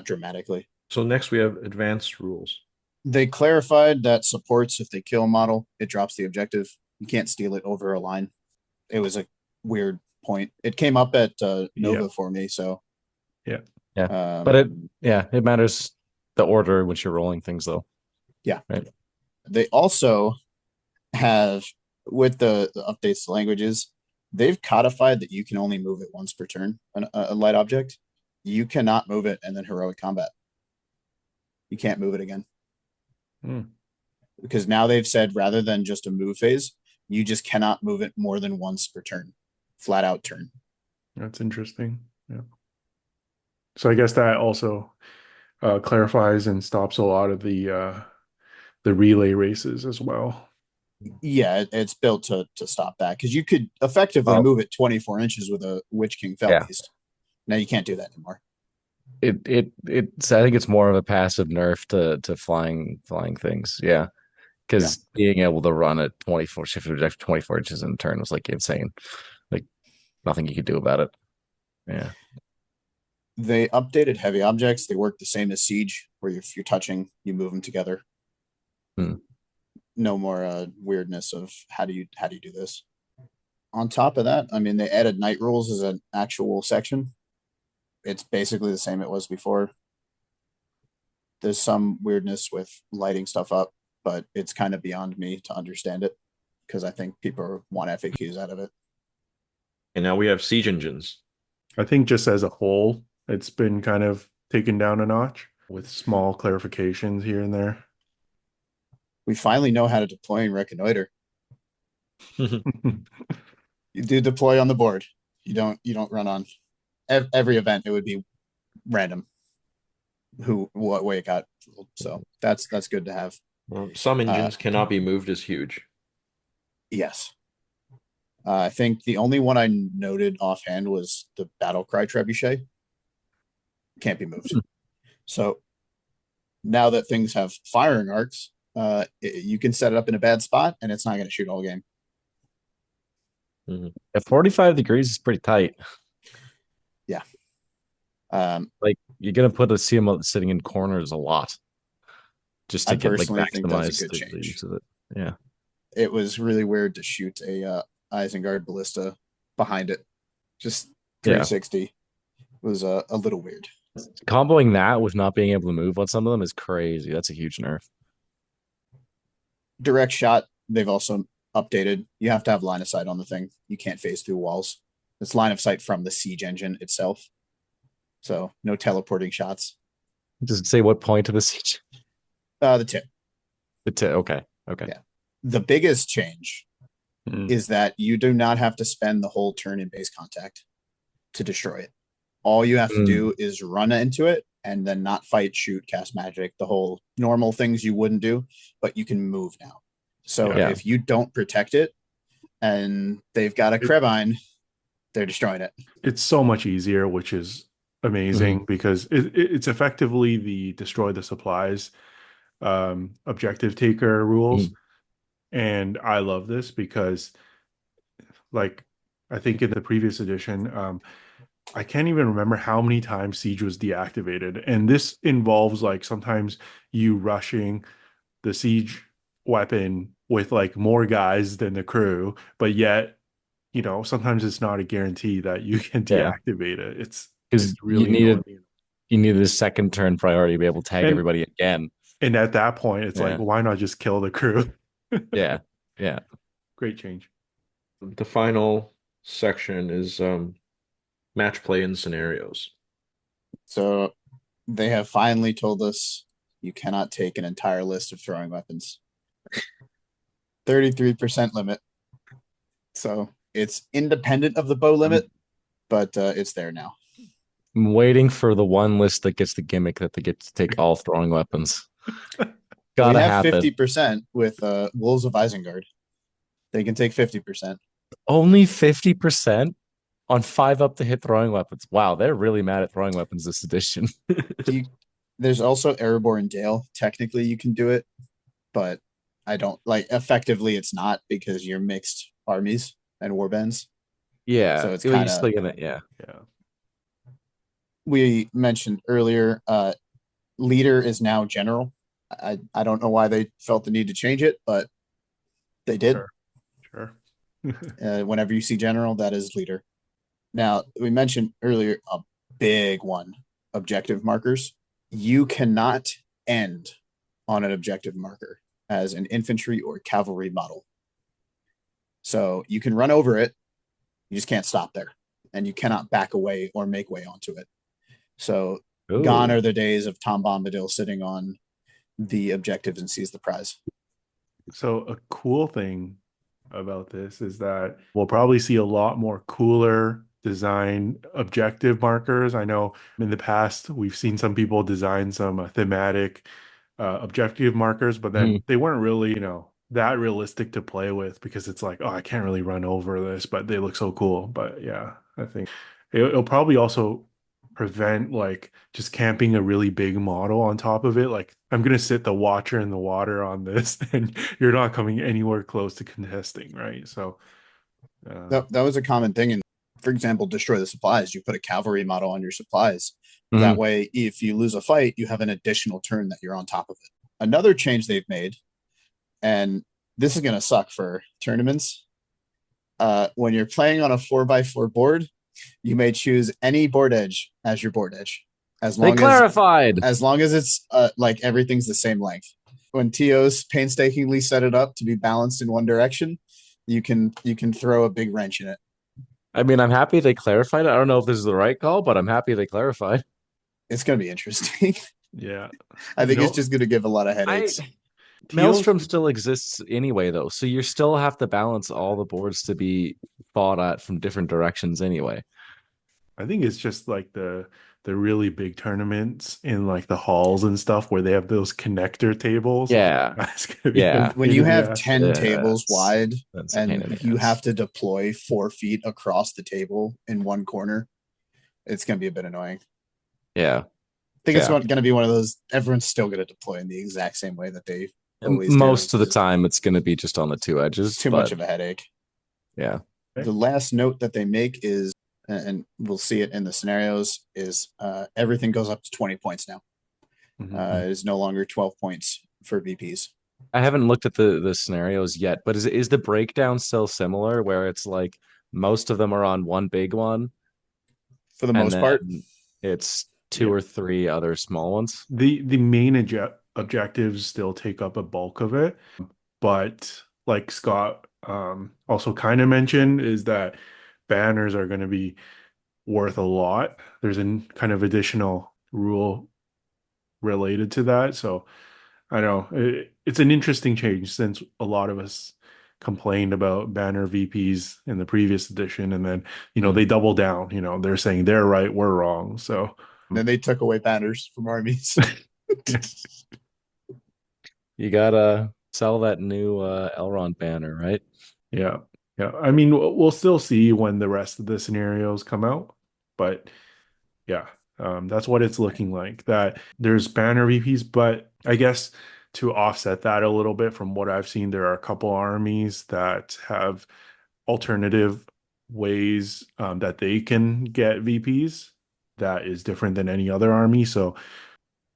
dramatically. So next we have advanced rules. They clarified that supports if they kill a model, it drops the objective. You can't steal it over a line. It was a weird point. It came up at Nova for me, so yeah. But it matters the order in which you're rolling things, though. Yeah. Right. They also have, with the updates to languages, they've codified that you can only move it once per turn, a light object. You cannot move it and then heroic combat. You can't move it again. Because now they've said rather than just a move phase, you just cannot move it more than once per turn. Flat out turn. That's interesting. Yeah. So I guess that also clarifies and stops a lot of the relay races as well. Yeah, it's built to stop that because you could effectively move it 24 inches with a Witch King Fell Beast. Now you can't do that anymore. It's I think it's more of a passive nerf to flying things. Yeah. Because being able to run at 24 inches in a turn was like insane. Like nothing you could do about it. Yeah. They updated heavy objects. They work the same as Siege, where if you're touching, you move them together. No more weirdness of how do you do this. On top of that, I mean, they added night rules as an actual section. It's basically the same it was before. There's some weirdness with lighting stuff up, but it's kind of beyond me to understand it because I think people want FAQs out of it. And now we have siege engines. I think just as a whole, it's been kind of taken down a notch with small clarifications here and there. We finally know how to deploy and reconnoiter. You do deploy on the board. You don't run on every event. It would be random what way it got. So that's good to have. Well, some engines cannot be moved as huge. Yes. I think the only one I noted offhand was the battle cry trebuchet. Can't be moved. So now that things have firing arcs, you can set it up in a bad spot and it's not going to shoot all game. At 45 degrees is pretty tight. Yeah. Like you're gonna put a CMO sitting in corners a lot just to I get like personally think that's a maximize good the change. use of it. Yeah. It was really weird to shoot a Isengard ballista behind it. Just 360 was a little weird. Comboing that with not being able to move on some of them is crazy. That's a huge nerf. Direct shot, they've also updated. You have to have line of sight on the thing. You can't phase through walls. It's line of sight from the siege engine itself. So no teleporting shots. Does it say what point of the siege? The tip. The tip. Okay. Okay. Yeah. The biggest change is that you do not have to spend the whole turn in base contact to destroy it. All you have to do is run into it and then not fight, shoot, cast magic, the whole normal things you wouldn't do, but you can move now. So if you don't protect it and they've got a Krebine, they're destroying it. It's so much easier, which is amazing because it's effectively the destroy the supplies objective taker rules. And I love this because, like, I think in the previous edition, I can't even remember how many times Siege was deactivated. And this involves, like, sometimes you rushing the Siege weapon with, like, more guys than the crew, but yet, you know, sometimes it's not a guarantee that you can deactivate it. It's really you needed a second turn priority to be able to tag everybody again. And at that point, it's like, why not just kill the crew? Yeah. Great change. The final section is match play and scenarios. So they have finally told us you cannot take an entire list of throwing weapons. 33% limit. So it's independent of the bow limit, but it's there now. I'm waiting for the one list that gets the gimmick that they get to take all throwing weapons. Gotta have 50% with Wolves of Isengard. They can take 50%. Only 50% on 5 up to hit throwing weapons. Wow, they're really mad at throwing weapons this edition. There's also Erebor Dale. Technically, you can do it, but I don't like. Effectively, it's not because you're mixed armies and warbands. Yeah, so it's kind of yeah. We mentioned earlier, leader is now general. I don't know why they felt the need to change it, but they did. Sure. Whenever you see general, that is leader. Now, we mentioned earlier a big one, objective markers. You cannot end on an objective marker as an infantry or cavalry model. So you can run over it, you just can't stop there. And you cannot back away or make way onto it. So gone are the days of Tom Bombadil sitting on the objectives and sees the prize. So a cool thing about this is that we'll probably see a lot more cooler design objective markers. I know in the past we've seen some people design some thematic objective markers, but then they weren't really, you know, that realistic to play with because it's like, oh, I can't really run over this, but they look so cool. But yeah, I think it'll probably also prevent like just camping a really big model on top of it. Like I'm gonna sit the Watcher in the water on this, and you're not coming anywhere close to contesting, right? So that was a common thing. And for example, destroy the supplies. You put a cavalry model on your supplies. That way, if you lose a fight, you have an additional turn that you're on top of it. Another change they've made, and this is gonna suck for tournaments. When you're playing on a 4x4 board, you may choose any board edge as your board edge. As long as it's like everything's the same length. When TOs painstakingly set it up to be balanced in one direction, you can throw a big wrench in it. I mean, I'm happy they clarified it. I don't know if this is the right call, but I'm happy they clarified. It's going to be interesting. Yeah. I think it's just going to give a lot of headaches. Maelstrom still exists anyway, though, so you still have to balance all the boards to be fought at from different directions anyway. I think it's just like the the really big tournaments in like the halls and stuff where they have those connector tables. Yeah. That's gonna be Yeah. a When pain you in the have ass. 10 tables wide That's a pain in and the you ass. have to deploy 4 feet across the table in one corner, it's going to be a bit annoying. Yeah. I think it's Yeah. going to be one of those, everyone's still going to deploy in the exact same way that they always Most do. of the time, it's going to be just on the two It's edges, too but much of a headache. yeah. The last note that they make is, and we'll see it in the scenarios, is everything goes up to 20 points now. It is no longer 12 points for VPs. I haven't looked at the scenarios yet, but is the breakdown still similar where it's like most of them are on one big one For the and most part, then it's two Yeah. or three other small ones? The main objectives still take up a bulk of it, but like Scott also kind of mentioned, is that banners are going to be worth a lot. There's a kind of additional rule related to that. So I know it's an interesting change since a lot of us complained about banner VPs in the previous edition, and then they double down. They're saying they're right, we're wrong. So then they took away banners from armies. You gotta sell that new Elrond banner, right? yeah, yeah. I mean, we'll still see when the rest of the scenarios come out, but yeah, that's what it's looking like. That there's banner VPs, but I guess to offset that a little bit from what I've seen, there are a couple armies that have alternative ways that they can get VPs that is different than any other army. So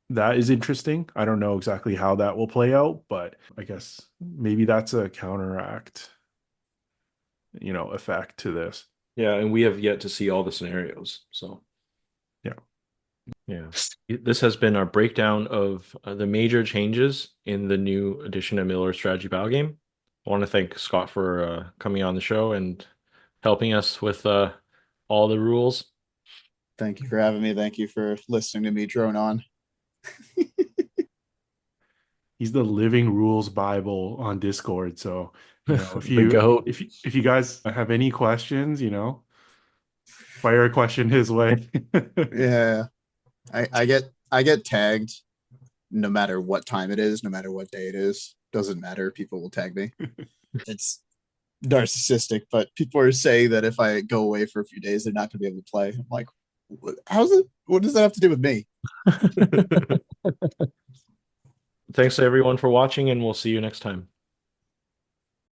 that is interesting. I don't know exactly how that will play out, but I guess maybe that's a counteract, effect to this. Yeah, and we have yet to see all the scenarios. So Yeah. yeah, this has been our breakdown of the major changes in the new edition of Miller Strategy Battle Game. I want to thank Scott for coming on the show and helping us with all the rules. Thank you for having me. Thank you for listening to me drone on. He's the living rules Bible on Discord. So, if The goat. if you guys have any questions, fire a question his way. Yeah. I get tagged no matter what time it is, no matter what day it is. Doesn't matter. People will tag me. It's narcissistic, but people are saying that if I go away for a few days, they're not going to be able to play. I'm like, how's it? What does that have to do with me? Thanks to everyone for watching, and we'll see you next time.